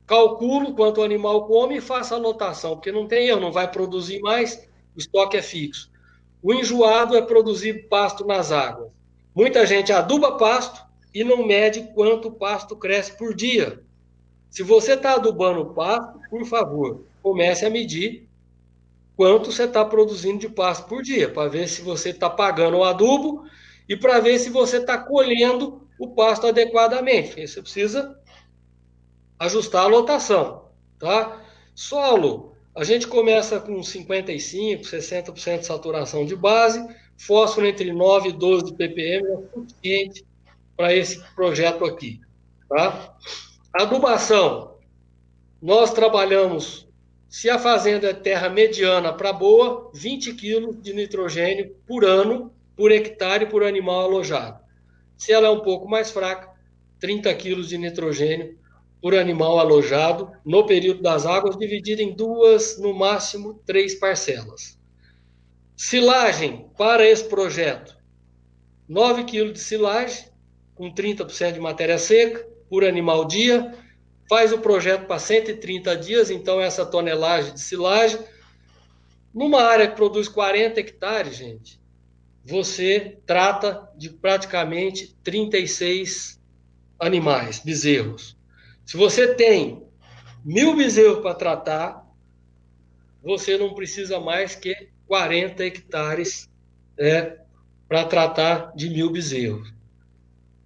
Speaker 2: calculo quanto o animal come e faço a lotação, porque não tem erro, não vai produzir mais, o estoque é fixo. O enjoado é produzir pasto nas águas. Muita gente aduba pasto e não mede quanto o pasto cresce por dia. Se você está adubando o pasto, por favor, comece a medir quanto você está produzindo de pasto por dia, para ver se você está pagando o adubo e para ver se você está colhendo o pasto adequadamente. Porque você precisa ajustar a lotação, tá? Solo, a gente começa com 55%, 60% de saturação de base, fósforo entre 9 e 12 ppm é suficiente para esse projeto aqui, tá? Adubação, nós trabalhamos, se a fazenda é terra mediana para boa, 20 quilos de nitrogênio por ano, por hectare, por animal alojado. Se ela é um pouco mais fraca, 30 quilos de nitrogênio por animal alojado no período das águas, dividido em 2, no máximo 3 parcelas. Silagem para esse projeto, 9 quilos de silagem, com 30% de matéria seca, por animal dia, faz o projeto para 130 dias, então essa tonelagem de silagem, numa área que produz 40 hectares, gente, você trata de praticamente 36 animais, bezerros. Se você tem 1.000 bezerros para tratar, você não precisa mais que 40 hectares para tratar de 1.000 bezerros.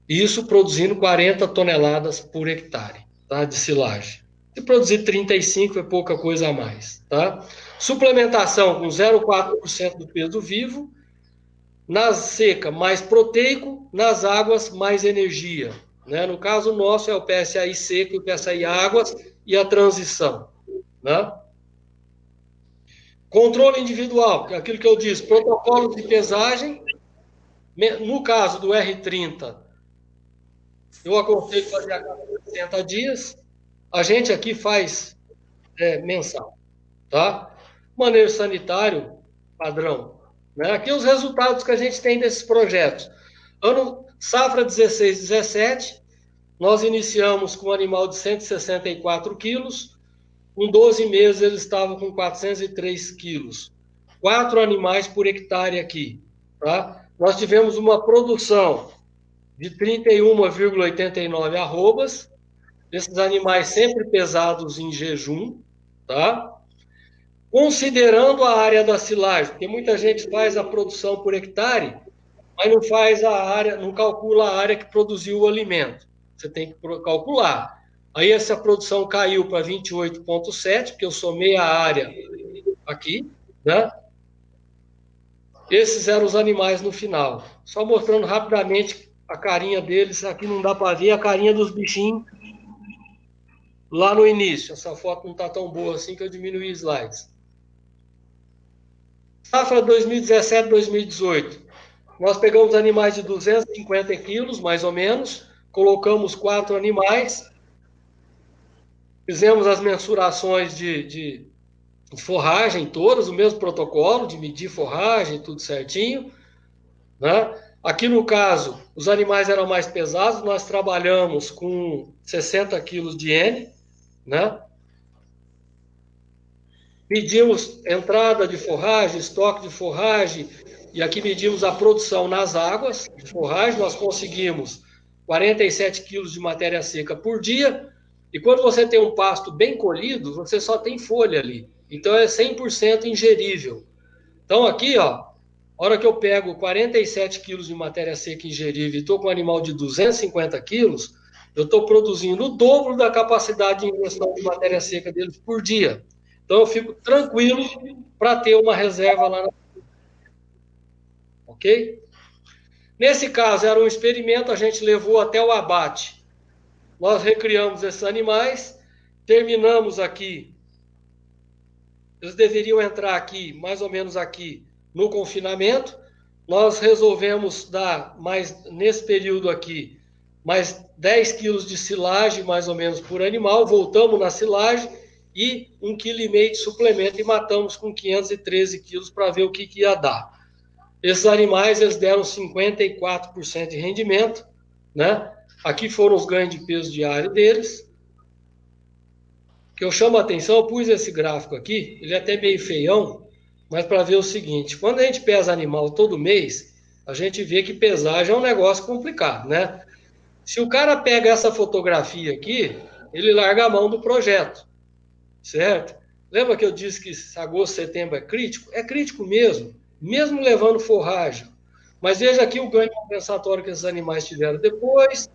Speaker 2: Isso produzindo 40 toneladas por hectare, tá, de silagem. Se produzir 35 é pouca coisa a mais, tá? Suplementação com 0,4% do peso vivo, na seca mais proteico, nas águas mais energia, né? No caso nosso é o PSAI seco e o PSAI águas e a transição, né? Controle individual, que é aquilo que eu disse, protocolo de pesagem, no caso do R30, eu aconselho fazer a cada 60 dias, a gente aqui faz mensal, tá? Manejo sanitário, padrão, né? Aqui os resultados que a gente tem desses projetos. Safra 16-17, nós iniciamos com um animal de 164 quilos, com 12 meses eles estavam com 403 quilos. 4 animais por hectare aqui, tá? Nós tivemos uma produção de 31,89 arrobas, esses animais sempre pesados em jejum, tá? Considerando a área da silagem, porque muita gente faz a produção por hectare, mas não faz a área, não calcula a área que produziu o alimento. Você tem que calcular. Aí essa produção caiu para 28,7, porque eu somei a área aqui, né? Esses eram os animais no final. Só mostrando rapidamente a carinha deles, aqui não dá para ver a carinha dos bichinhos lá no início. Essa foto não está tão boa assim que eu diminuí slides. Safra 2017-2018. Nós pegamos animais de 250 quilos, mais ou menos, colocamos 4 animais, fizemos as mensurações de forragem todas, o mesmo protocolo de medir forragem, tudo certinho. né? Aqui no caso, os animais eram mais pesados, nós trabalhamos com 60 quilos de N, né? Medimos entrada de forragem, estoque de forragem, e aqui medimos a produção nas águas de forragem, nós conseguimos 47 quilos de matéria seca por dia, e quando você tem um pasto bem colhido, você só tem folha ali, então é 100% ingerível. Então aqui, ó, a hora que eu pego 47 quilos de matéria seca ingerível e estou com um animal de 250 quilos, eu estou produzindo o dobro da capacidade de ingestão de matéria seca deles por dia. Então eu fico tranquilo para ter uma reserva lá na... Ok? Nesse caso, era um experimento, a gente levou até o abate. Nós recriamos esses animais, terminamos aqui. Eles deveriam entrar aqui, mais ou menos aqui, no confinamento. Nós resolvemos dar, mais nesse período aqui, mais 10 quilos de silagem, mais ou menos, por animal. Voltamos na silagem e 1,5 kg de suplemento e matamos com 513 quilos para ver o que ia dar. Esses animais, eles deram 54% de rendimento, né? Aqui foram os ganhos de peso diário deles. O que eu chamo a atenção, eu pus esse gráfico aqui, ele é até meio feião, mas para ver o seguinte, quando a gente pesa animal todo mês, a gente vê que pesagem é um negócio complicado, né? Se o cara pega essa fotografia aqui, ele larga a mão do projeto, certo? Lembra que eu disse que agosto, setembro é crítico? É crítico mesmo levando forragem. Mas veja aqui o ganho compensatório que esses animais tiveram depois,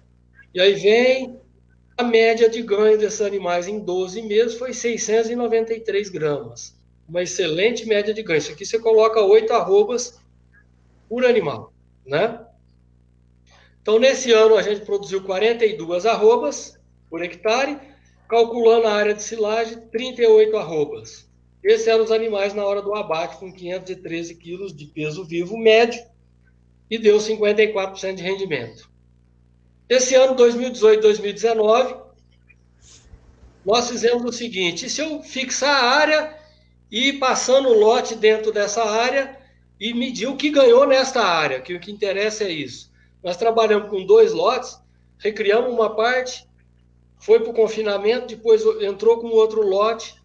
Speaker 2: e aí vem a média de ganho desses animais em 12 meses foi 693 gramas. Uma excelente média de ganho. Isso aqui você coloca 8 arrobas por animal, né? Então, nesse ano, a gente produziu 42 arrobas por hectare, calculando a área de silagem, 38 arrobas. Esses eram os animais na hora do abate, com 513 quilos de peso vivo médio, e deu 54% de rendimento. Esse ano, 2018, 2019, nós fizemos o seguinte, se eu fixar a área e ir passando o lote dentro dessa área e medir o que ganhou nesta área, que o que interessa é isso. Nós trabalhamos com 2 lotes, recriamos uma parte, foi para o confinamento, depois entrou com outro lote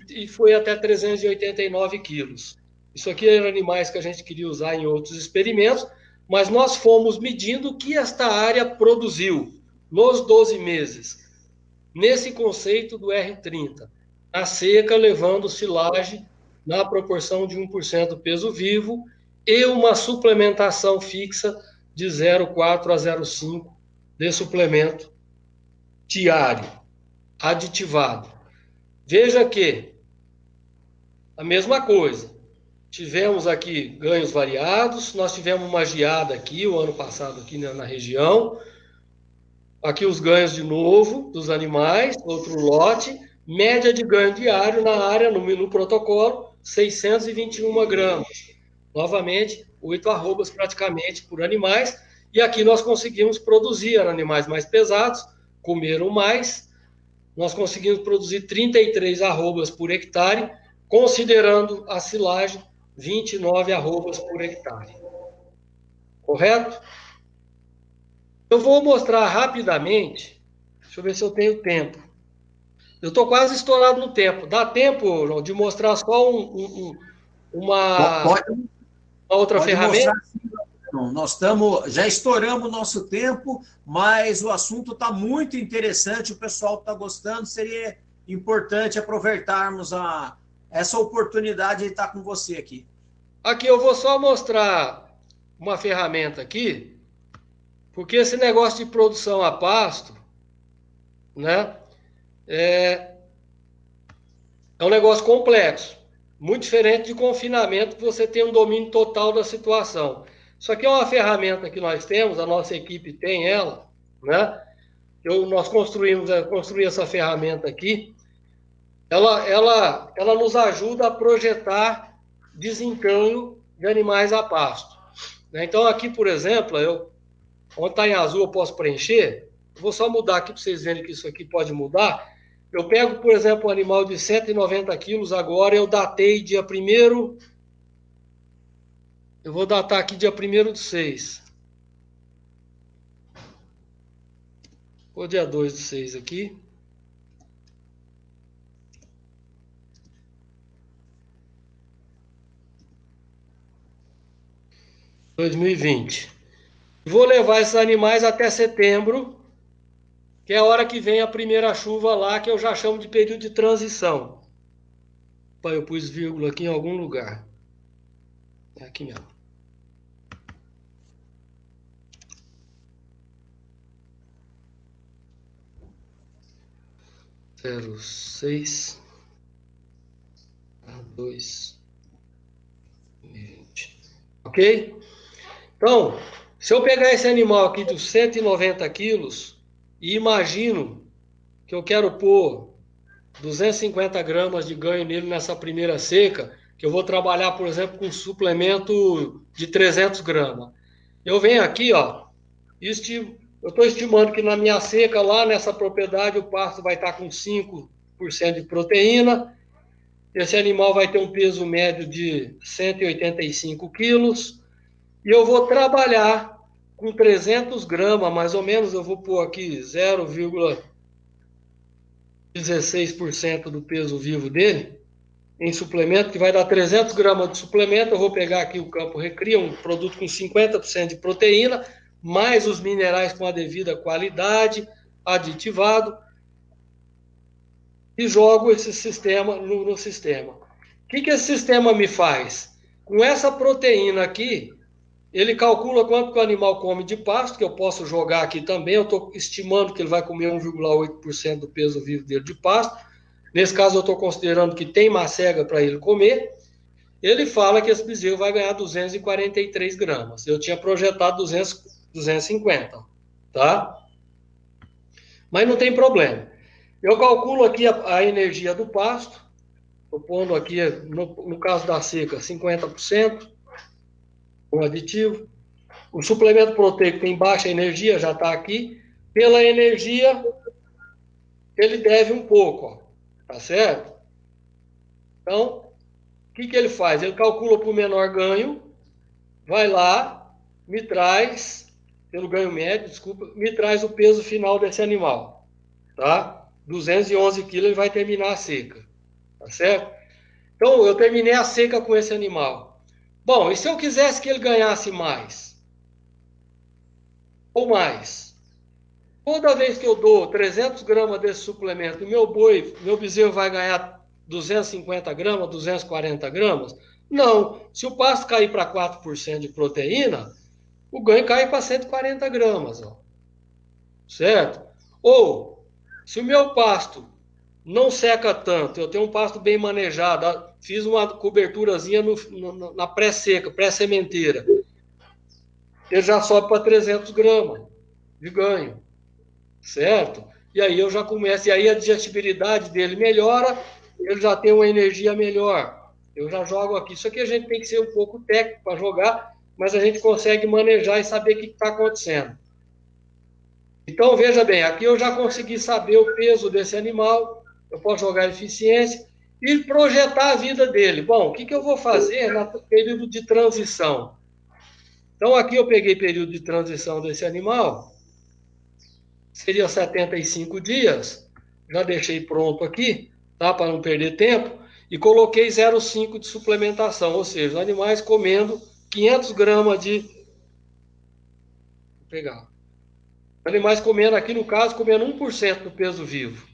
Speaker 2: e foi até 389 quilos. Isso aqui eram animais que a gente queria usar em outros experimentos, mas nós fomos medindo o que esta área produziu nos 12 meses, nesse conceito do R30, a seca levando silagem na proporção de 1% peso vivo e uma suplementação fixa de 0,4 a 0,5 de suplemento diário, aditivado. Veja que a mesma coisa, tivemos aqui ganhos variados, nós tivemos uma geada aqui, o ano passado aqui na região, aqui os ganhos de novo dos animais, outro lote, média de ganho diário na área, no protocolo, 621 gramas. Novamente, 8 arrobas praticamente por animais, e aqui nós conseguimos produzir animais mais pesados, comeram mais, nós conseguimos produzir 33 arrobas por hectare, considerando a silagem, 29 arrobas por hectare. Correto? Eu vou mostrar rapidamente, deixa eu ver se eu tenho tempo. Eu estou quase estourado no tempo. Dá tempo, João, de mostrar só uma outra ferramenta?
Speaker 1: Nós já estouramos o nosso tempo, mas o assunto está muito interessante, o pessoal está gostando, seria importante aproveitarmos essa oportunidade de estar com você aqui.
Speaker 2: Aqui eu vou só mostrar uma ferramenta aqui, porque esse negócio de produção a pasto, né, é um negócio complexo, muito diferente de confinamento, que você tem um domínio total da situação. Isso aqui é uma ferramenta que nós temos, a nossa equipe tem ela, né? Nós construí essa ferramenta aqui. Ela nos ajuda a projetar desencanho de animais a pasto. Então aqui, por exemplo, onde está em azul eu posso preencher. Vou só mudar aqui para vocês verem que isso aqui pode mudar. Eu pego, por exemplo, um animal de 190 quilos agora, eu datei dia 1º Eu vou datar aqui dia 1º/6. Ou dia 2/6 aqui. (2020). Vou levar esses animais até setembro, que é a hora que vem a primeira chuva lá, que eu já chamo de período de transição. Opa, eu pus vírgula aqui em algum lugar. É aqui mesmo. Zero, 6, 2, 20. Ok? Então, se eu pegar esse animal aqui dos 190 quilos e imagino que eu quero pôr 250 gramas de ganho nele nessa primeira seca, que eu vou trabalhar, por exemplo, com suplemento de 300 gramas. Eu venho aqui, ó, eu estou estimando que na minha seca lá nessa propriedade o pasto vai estar com 5% de proteína. Esse animal vai ter um peso médio de 185 quilos. E eu vou trabalhar com 300 gramas, mais ou menos, eu vou pôr aqui 0,16% do peso vivo dele, em suplemento, que vai dar 300 gramas de suplemento. Eu vou pegar aqui o Campo Recria, um produto com 50% de proteína, mais os minerais com a devida qualidade, aditivado, e jogo esse sistema no sistema. O que esse sistema me faz? Com essa proteína aqui, ele calcula quanto que o animal come de pasto, que eu posso jogar aqui também. Eu estou estimando que ele vai comer 1,8% do peso vivo dele de pasto. Nesse caso, eu estou considerando que tem macega para ele comer. Ele fala que esse bezerro vai ganhar 243 gramas. Eu tinha projetado 250, tá? Mas não tem problema. Eu calculo aqui a energia do pasto. Estou pondo aqui, no caso da seca, 50%. Com aditivo. O suplemento proteico tem baixa energia, já está aqui. Pela energia, ele deve um pouco, ó, tá certo? Então, o que ele faz? Ele calcula para o menor ganho, vai lá, me traz, pelo ganho médio, desculpa, me traz o peso final desse animal, tá? 211 quilos, ele vai terminar a seca, tá certo? Então, eu terminei a seca com esse animal. Bom, e se eu quisesse que ele ganhasse mais? Ou mais? Toda vez que eu dou 300 gramas desse suplemento, o meu bezerro vai ganhar 250 gramas, 240 gramas? Não. Se o pasto cair para 4% de proteína, o ganho cai para 140 gramas. Ó. Certo? Ou, se o meu pasto não seca tanto, eu tenho um pasto bem manejado, fiz uma coberturazinha na pré-seca, pré-sementeira, ele já sobe para 300 gramas de ganho, certo? E aí eu já começo, e aí a digestibilidade dele melhora, ele já tem uma energia melhor. Eu já jogo aqui. Isso aqui a gente tem que ser um pouco técnico para jogar, mas a gente consegue manejar e saber o que está acontecendo. Então, veja bem, aqui eu já consegui saber o peso desse animal, eu posso jogar eficiência e projetar a vida dele. Bom, o que eu vou fazer no período de transição? Então, aqui eu peguei período de transição desse animal, seria 75 dias, já deixei pronto aqui, tá, para não perder tempo, e coloquei 0,5 de suplementação, ou seja, os animais comendo 500 gramas de... Vou pegar. Animais comendo aqui, no caso, comendo 1% do peso vivo,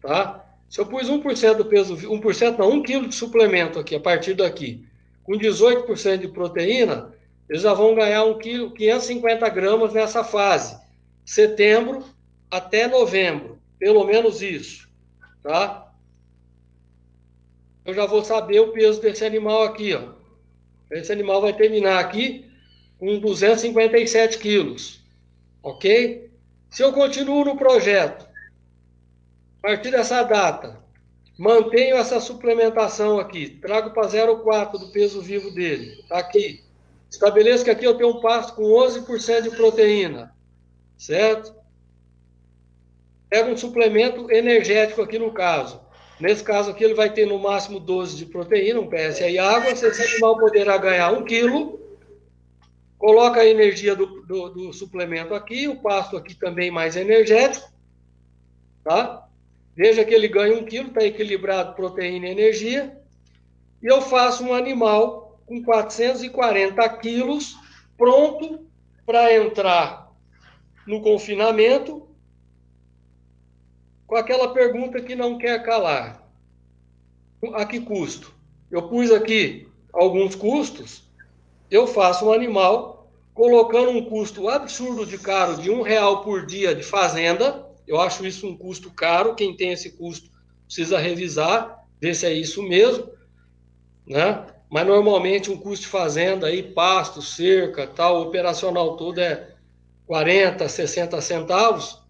Speaker 2: tá? Se eu pus 1% do peso vivo, 1% não, 1 kg de suplemento aqui, a partir daqui, com 18% de proteína, eles já vão ganhar 1 kg, 550 gramas nessa fase, setembro até novembro, pelo menos isso, tá? Eu já vou saber o peso desse animal aqui, ó. Esse animal vai terminar aqui com 257 quilos, ok? Se eu continuo no projeto, a partir dessa data, mantenho essa suplementação aqui, trago para 0,4 do peso vivo dele, tá aqui. Estabeleço que aqui eu tenho um pasto com 11% de proteína, certo? Pego um suplemento energético aqui no caso. Nesse caso aqui ele vai ter no máximo 12 de proteína, um PSA e água. Esse animal poderá ganhar 1 kg coloca a energia do suplemento aqui, o pasto aqui também mais energético, tá? Veja que ele ganha 1 quilo, está equilibrado proteína e energia, e eu faço um animal com 440 quilos, pronto para entrar no confinamento, com aquela pergunta que não quer calar. A que custo? Eu pus aqui alguns custos, eu faço um animal colocando um custo absurdo de caro de R$1 por dia de fazenda. Eu acho isso um custo caro. Quem tem esse custo precisa revisar, ver se é isso mesmo, né? Mas normalmente um custo de fazenda aí, pasto, cerca, tal, operacional todo é 40, 60 centavos.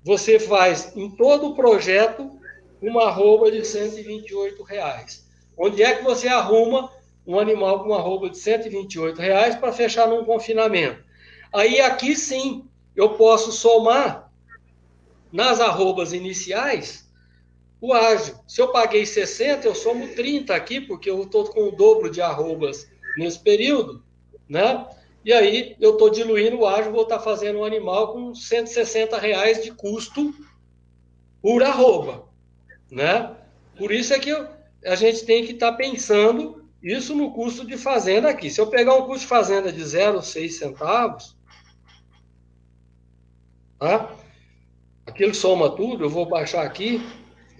Speaker 2: Você faz em todo o projeto uma arroba de R$128. Onde é que você arruma um animal com uma arroba de R$128 para fechar num confinamento? Aí aqui sim eu posso somar nas arrobas iniciais o ágio. Se eu paguei 60, eu somo 30 aqui, porque eu estou com o dobro de arrobas nesse período, né? E aí eu estou diluindo o ágio, vou estar fazendo um animal com R$160 de custo por arroba, né? Por isso é que a gente tem que estar pensando isso no custo de fazenda aqui. Se eu pegar um custo de fazenda de 0,6 centavos, tá? Aquilo soma tudo, eu vou baixar aqui,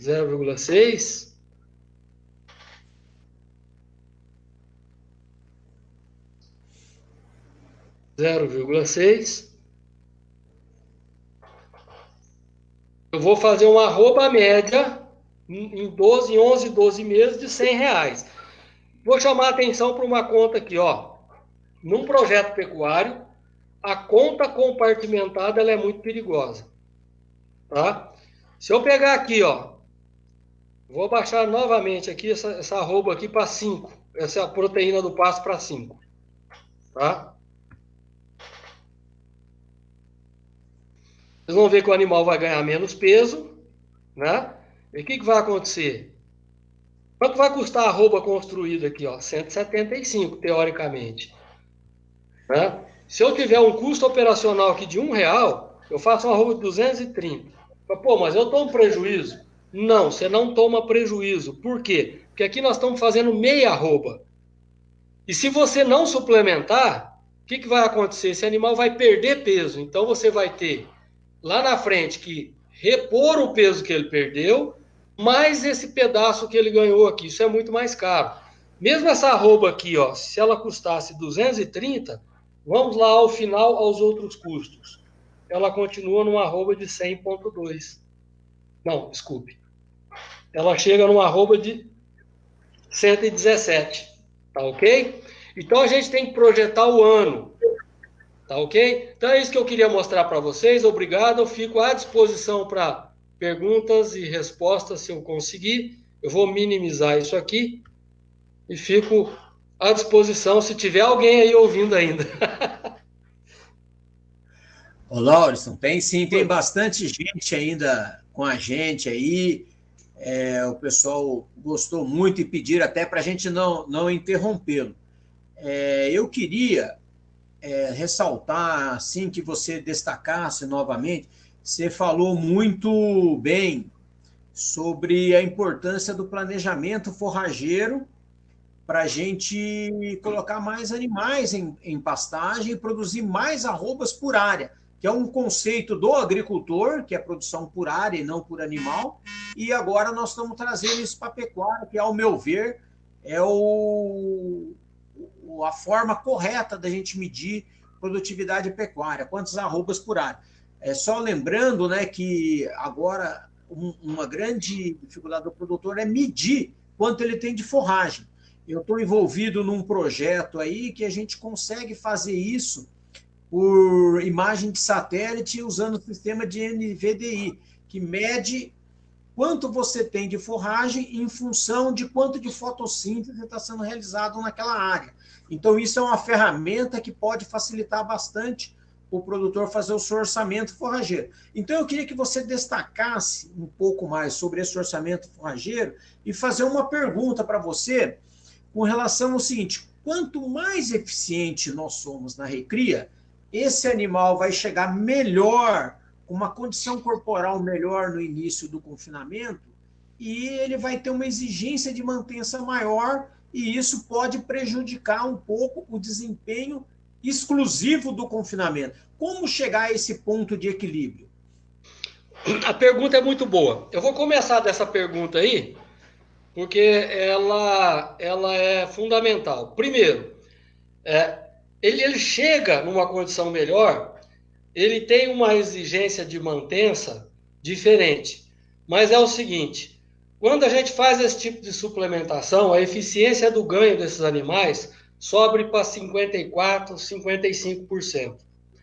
Speaker 2: 0,6. 0,6. Eu vou fazer uma arroba média em 11, 12 meses de R$100. Vou chamar a atenção para uma conta aqui, ó. Num projeto pecuário, a conta compartimentada ela é muito perigosa, tá? Se eu pegar aqui, ó, vou baixar novamente aqui essa arroba aqui para 5, essa é a proteína do pasto para 5, tá? Vocês vão ver que o animal vai ganhar menos peso, né? E o que vai acontecer? Quanto vai custar a arroba construída aqui, ó? 175, teoricamente, né? Se eu tiver um custo operacional aqui de R$1, eu faço uma arroba de 230. Pô, mas eu tomo prejuízo? Não, você não toma prejuízo. Por quê? Porque aqui nós estamos fazendo meia arroba. E se você não suplementar, o que vai acontecer? Esse animal vai perder peso. Então você vai ter lá na frente que repor o peso que ele perdeu, mais esse pedaço que ele ganhou aqui. Isso é muito mais caro. Mesmo essa arroba aqui, ó, se ela custasse 230, vamos lá ao final aos outros custos. Ela continua numa arroba de 100,2. Não, desculpe. Ela chega numa arroba de 117. Tá ok? Então a gente tem que projetar o ano. Tá ok? Então é isso que eu queria mostrar para vocês. Obrigado. Eu fico à disposição para perguntas e respostas se eu conseguir. Eu vou minimizar isso aqui e fico à disposição se tiver alguém aí ouvindo ainda.
Speaker 1: Ô, Lauriston, tem sim, tem bastante gente ainda com a gente aí. O pessoal gostou muito e pediram até para a gente não interrompê-lo. Eu queria ressaltar, assim, que você destacasse novamente, você falou muito bem sobre a importância do planejamento forrageiro para a gente colocar mais animais em pastagem e produzir mais arrobas por área, que é um conceito do agricultor, que é produção por área e não por animal, e agora nós estamos trazendo isso para a pecuária, que, ao meu ver, é a forma correta da gente medir produtividade pecuária, quantas arrobas por área. Só lembrando, né, que agora uma grande dificuldade do produtor é medir quanto ele tem de forragem. Eu estou envolvido num projeto aí que a gente consegue fazer isso por imagem de satélite usando o sistema de NVDI, que mede quanto você tem de forragem em função de quanto de fotossíntese está sendo realizado naquela área. Então, isso é uma ferramenta que pode facilitar bastante o produtor fazer o seu orçamento forrageiro. Então, eu queria que você destacasse um pouco mais sobre esse orçamento forrageiro e fazer uma pergunta para você com relação ao seguinte: quanto mais eficiente nós somos na recria, esse animal vai chegar melhor, com uma condição corporal melhor no início do confinamento, e ele vai ter uma exigência de mantença maior, e isso pode prejudicar um pouco o desempenho exclusivo do confinamento. Como chegar a esse ponto de equilíbrio?
Speaker 2: A pergunta é muito boa. Eu vou começar dessa pergunta aí, porque ela é fundamental. Primeiro, ele chega numa condição melhor, ele tem uma exigência de mantença diferente. Mas é o seguinte, quando a gente faz esse tipo de suplementação, a eficiência do ganho desses animais sobe para 54%, 55%.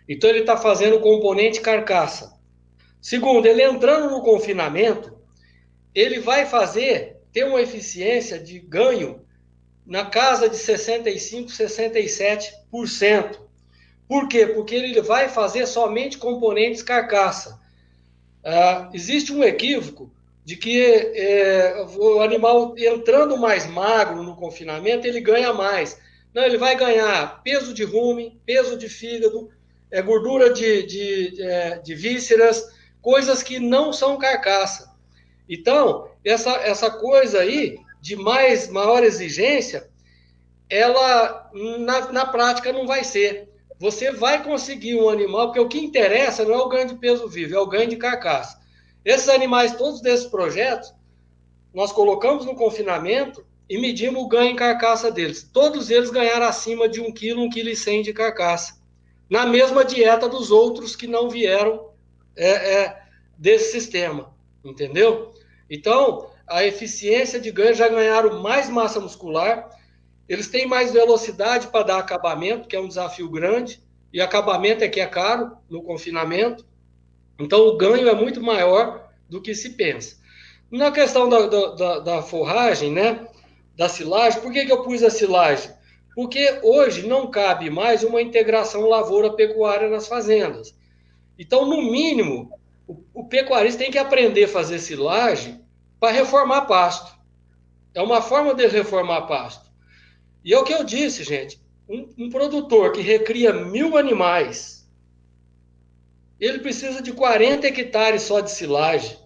Speaker 2: Então ele está fazendo o componente carcaça. Segundo, ele entrando no confinamento, ele vai ter uma eficiência de ganho na casa de 65%, 67%. Por quê? Porque ele vai fazer somente componentes carcaça. Existe um equívoco de que o animal entrando mais magro no confinamento, ele ganha mais. Não, ele vai ganhar peso de rumen, peso de fígado, gordura de vísceras, coisas que não são carcaça. Então, essa coisa aí, de maior exigência, ela na prática não vai ser. Você vai conseguir um animal, porque o que interessa não é o ganho de peso vivo, é o ganho de carcaça. Esses animais, todos desses projetos, nós colocamos no confinamento e medimos o ganho em carcaça deles. Todos eles ganharam acima de 1 kg, 1,1 kg de carcaça. Na mesma dieta dos outros que não vieram desse sistema, entendeu? Então, a eficiência de ganho, já ganharam mais massa muscular, eles têm mais velocidade para dar acabamento, que é um desafio grande, e acabamento que é caro no confinamento. Então, o ganho é muito maior do que se pensa. Na questão da forragem, né, da silagem, por que eu pus a silagem? Porque hoje não cabe mais uma integração lavoura-pecuária nas fazendas. Então, no mínimo, o pecuarista tem que aprender a fazer silagem para reformar pasto. É uma forma de reformar pasto. E é o que eu disse, gente, um produtor que recria 1.000 animais, ele precisa de 40 hectares só de silagem.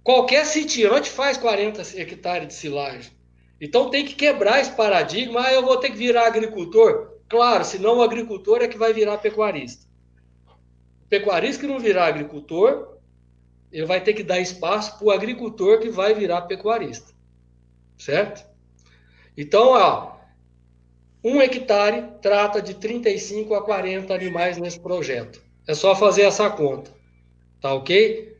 Speaker 2: Qualquer sitiante faz 40 hectares de silagem. Então tem que quebrar esse paradigma, eu vou ter que virar agricultor? Claro, senão o agricultor é que vai virar pecuarista. O pecuarista que não virar agricultor, ele vai ter que dar espaço para o agricultor que vai virar pecuarista. Certo? Então, 1 hectare trata de 35 a 40 animais nesse projeto. É só fazer essa conta. Tá ok?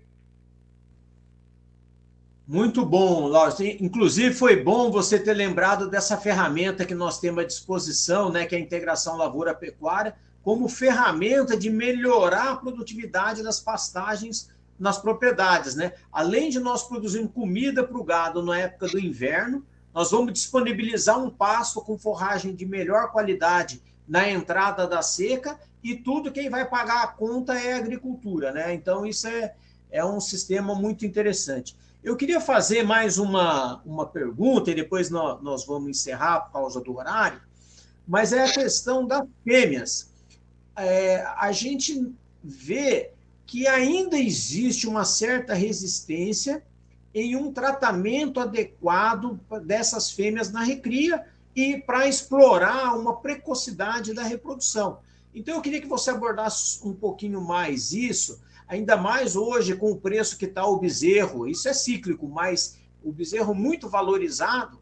Speaker 1: Muito bom, Lauro. Inclusive, foi bom você ter lembrado dessa ferramenta que nós temos à disposição, né, que é a integração lavoura-pecuária, como ferramenta de melhorar a produtividade das pastagens nas propriedades, né? Além de nós produzirmos comida para o gado na época do inverno, nós vamos disponibilizar um pasto com forragem de melhor qualidade na entrada da seca, e tudo quem vai pagar a conta é a agricultura, né? Então, isso é um sistema muito interessante. Eu queria fazer mais uma pergunta, e depois nós vamos encerrar por causa do horário, mas é a questão das fêmeas. A gente vê que ainda existe uma certa resistência em um tratamento adequado dessas fêmeas na recria e para explorar uma precocidade da reprodução. Então, eu queria que você abordasse um pouquinho mais isso, ainda mais hoje com o preço que está o bezerro. Isso é cíclico, mas o bezerro muito valorizado,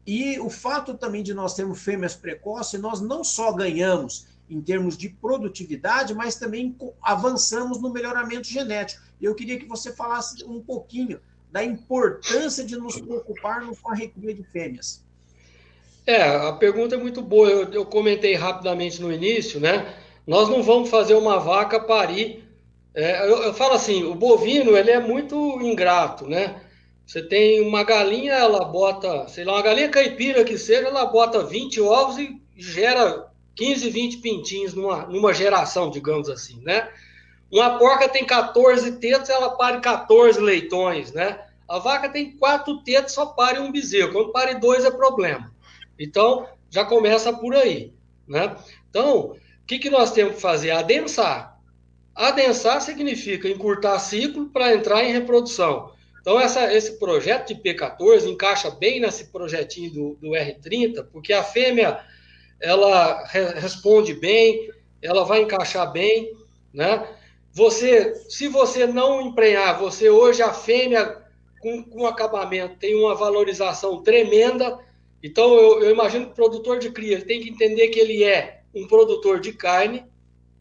Speaker 1: e o fato também de nós termos fêmeas precoces, nós não só ganhamos em termos de produtividade, mas também avançamos no melhoramento genético. Eu queria que você falasse um pouquinho da importância de nos preocuparmos com a recria de fêmeas.
Speaker 2: A pergunta é muito boa. Eu comentei rapidamente no início, né? Nós não vamos fazer uma vaca parir. Eu falo assim, o bovino, ele é muito ingrato, né? Você tem uma galinha, ela bota, sei lá, uma galinha caipira que seja, ela bota 20 ovos e gera 15, 20 pintinhos numa geração, digamos assim, né? Uma porca tem 14 tetos, ela pare 14 leitões, né? A vaca tem 4 tetos, só pare um bezerro. Quando pare 2 é problema. Então, já começa por aí, né? Então, o que nós temos que fazer? Adensar. Adensar significa encurtar ciclo para entrar em reprodução. Então, esse projeto de P14 encaixa bem nesse projetinho do R30, porque a fêmea, ela responde bem, ela vai encaixar bem, né? Se você não emprenhar, você hoje, a fêmea com acabamento tem uma valorização tremenda. Então, eu imagino que o produtor de cria tem que entender que ele é um produtor de carne,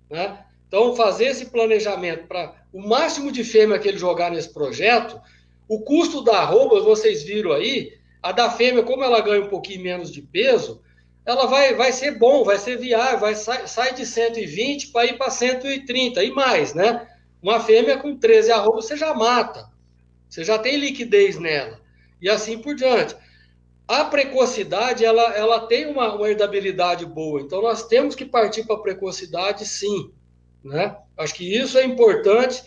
Speaker 2: né? Então, fazer esse planejamento para o máximo de fêmea que ele jogar nesse projeto, o custo da arroba, vocês viram aí, a da fêmea, como ela ganha um pouquinho menos de peso, ela vai ser bom, vai ser viável, sai de 120 para ir para 130 e mais, né? Uma fêmea com 13 arrobas você já mata, você já tem liquidez nela, e assim por diante. A precocidade, ela tem uma herdabilidade boa, então nós temos que partir para a precocidade, sim, né? Acho que isso é importante,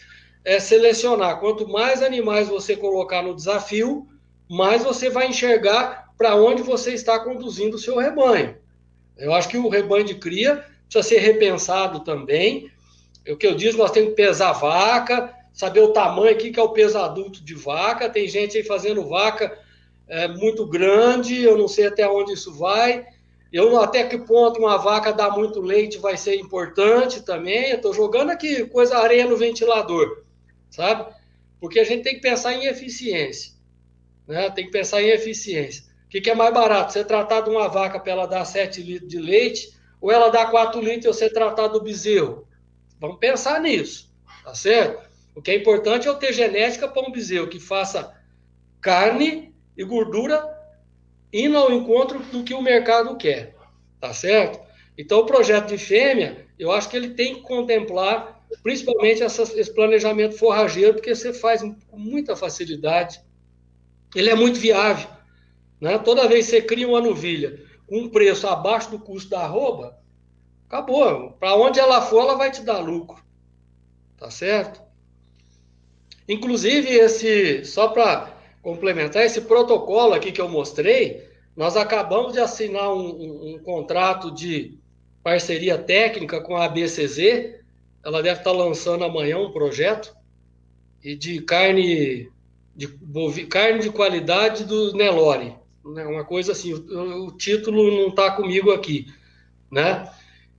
Speaker 2: selecionar. Quanto mais animais você colocar no desafio, mais você vai enxergar para onde você está conduzindo o seu rebanho. Eu acho que o rebanho de cria precisa ser repensado também. O que eu disse, nós temos que pesar a vaca, saber o tamanho aqui, que é o peso adulto de vaca. Tem gente aí fazendo vaca muito grande, eu não sei até onde isso vai. Até que ponto uma vaca dá muito leite vai ser importante também. Eu estou jogando aqui areia no ventilador, sabe? Porque a gente tem que pensar em eficiência, né? Tem que pensar em eficiência. O que é mais barato? Você tratar de uma vaca para ela dar 7 litros de leite, ou ela dar 4 litros e você tratar do bezerro? Vamos pensar nisso, tá certo? O que é importante é eu ter genética para um bezerro que faça carne e gordura indo ao encontro do que o mercado quer, tá certo? Então, o projeto de fêmea, eu acho que ele tem que contemplar principalmente esse planejamento forrageiro, porque você faz com muita facilidade. Ele é muito viável, né? Toda vez que você cria uma novilha com um preço abaixo do custo da arroba, acabou. Para onde ela for, ela vai te dar lucro, tá certo? Inclusive, só para complementar, esse protocolo aqui que eu mostrei, nós acabamos de assinar um contrato de parceria técnica com a ABCZ, ela deve estar lançando amanhã um projeto, e de carne de qualidade do Nelore, né? Uma coisa assim, o título não está comigo aqui, né?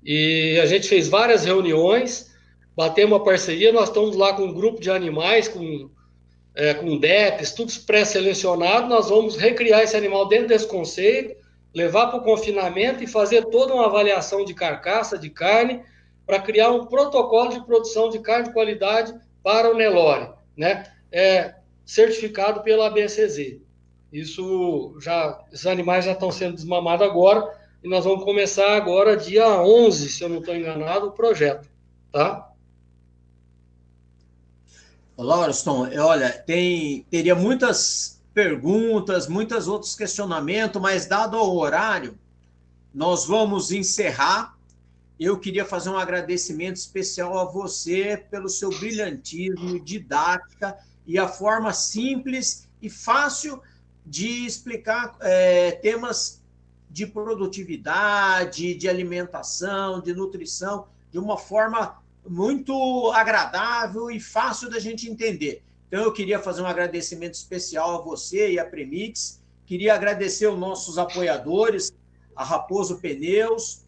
Speaker 2: E a gente fez várias reuniões, batemos uma parceria, nós estamos lá com um grupo de animais, com DEPs, tudo pré-selecionado, nós vamos recriar esse animal dentro desse conceito, levar para o confinamento e fazer toda uma avaliação de carcaça, de carne, para criar um protocolo de produção de carne de qualidade para o Nelore, né? Certificado pela ABCZ. Esses animais já estão sendo desmamados agora, e nós vamos começar agora, dia 11, se eu não estou enganado, o projeto, tá?
Speaker 1: Lauriston, olha, teria muitas perguntas, muitos outros questionamentos, mas dado o horário, nós vamos encerrar. Eu queria fazer um agradecimento especial a você pelo seu brilhantismo, didática e a forma simples e fácil de explicar temas de produtividade, de alimentação, de nutrição, de uma forma muito agradável e fácil da gente entender. Então, eu queria fazer um agradecimento especial a você e a Premix. Queria agradecer os nossos apoiadores, a Raposo Pneus,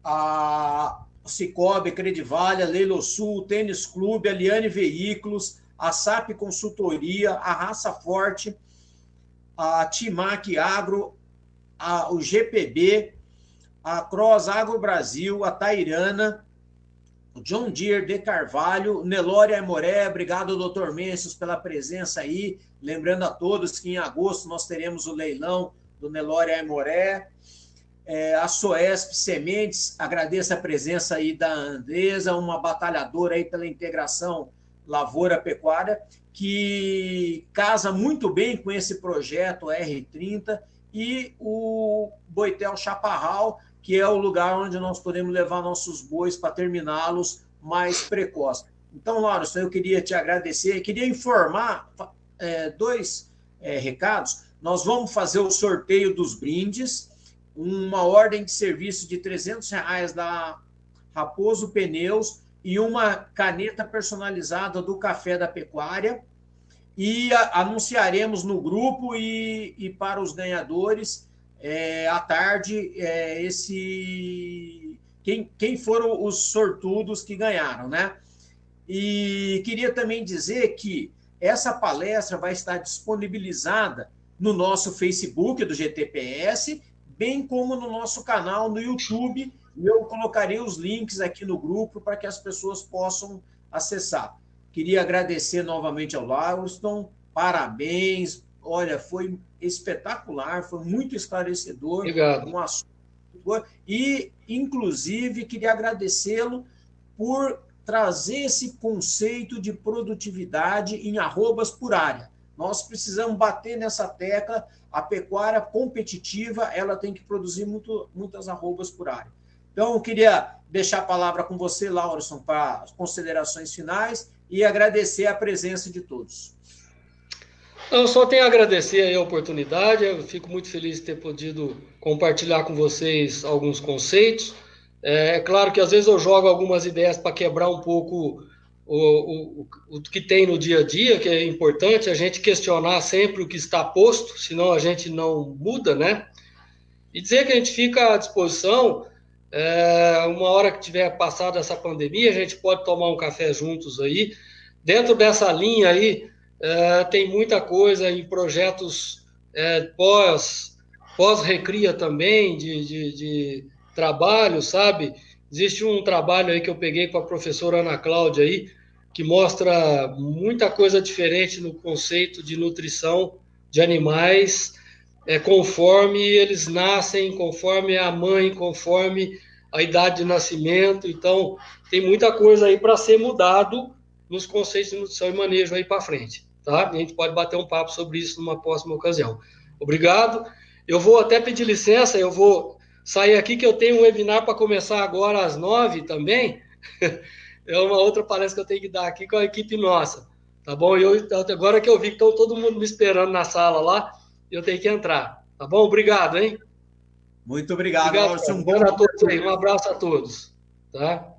Speaker 1: a Cicobi, Credivale, a Leilosul, o Tênis Clube, a Liane Veículos, a SAP Consultoria, a Raça Forte, a Timac Agro, o GPB, a Cross Agro Brasil, a Tairana, o John Deere de Carvalho, Nelore Aimoré, obrigado, doutor Mencius, pela presença aí. Lembrando a todos que em agosto nós teremos o leilão do Nelore Aimoré. A Soesp Sementes, agradeço a presença aí da Andresa, uma batalhadora aí pela integração lavoura-pecuária, que casa muito bem com esse projeto R30, e o Boitel Chaparral, que é o lugar onde nós podemos levar nossos bois para terminá-los mais precoce. Então, Lauriston, eu queria te agradecer, queria informar dois recados. Nós vamos fazer o sorteio dos brindes, uma ordem de serviço de R$300 da Raposo Pneus e uma caneta personalizada do Café da Pecuária. E anunciaremos no grupo e para os ganhadores à tarde quem foram os sortudos que ganharam, né? E queria também dizer que essa palestra vai estar disponibilizada no nosso Facebook do GTPS, bem como no nosso canal no YouTube. Eu colocarei os links aqui no grupo para que as pessoas possam acessar. Queria agradecer novamente ao Lauriston, parabéns, olha, foi espetacular, foi muito esclarecedor.
Speaker 2: Obrigado.
Speaker 1: E, inclusive, queria agradecê-lo por trazer esse conceito de produtividade em arrobas por área. Nós precisamos bater nessa tecla, a pecuária competitiva, ela tem que produzir muitas arrobas por área. Então, eu queria deixar a palavra com você, Lauriston, para as considerações finais e agradecer a presença de todos.
Speaker 2: Eu só tenho a agradecer a oportunidade, eu fico muito feliz de ter podido compartilhar com vocês alguns conceitos. É claro que às vezes eu jogo algumas ideias para quebrar um pouco o que tem no dia a dia, que é importante a gente questionar sempre o que está posto, senão a gente não muda, né? E dizer que a gente fica à disposição, uma hora que tiver passado essa pandemia, a gente pode tomar um café juntos aí. Dentro dessa linha aí, tem muita coisa em projetos pós-recria também, de trabalho, sabe? Existe um trabalho aí que eu peguei com a professora Ana Cláudia aí, que mostra muita coisa diferente no conceito de nutrição de animais, conforme eles nascem, conforme a mãe, conforme a idade de nascimento. Então, tem muita coisa aí para ser mudado nos conceitos de nutrição e manejo aí para frente, tá? A gente pode bater um papo sobre isso numa próxima ocasião. Obrigado. Eu vou até pedir licença, eu vou sair aqui que eu tenho um webinar para começar agora às 9 também. É uma outra palestra que eu tenho que dar aqui com a equipe nossa, tá bom? Agora que eu vi que estão todo mundo me esperando na sala lá, eu tenho que entrar, tá bom? Obrigado, hein?
Speaker 1: Muito obrigado.
Speaker 2: Obrigado, um abraço a todos, tá?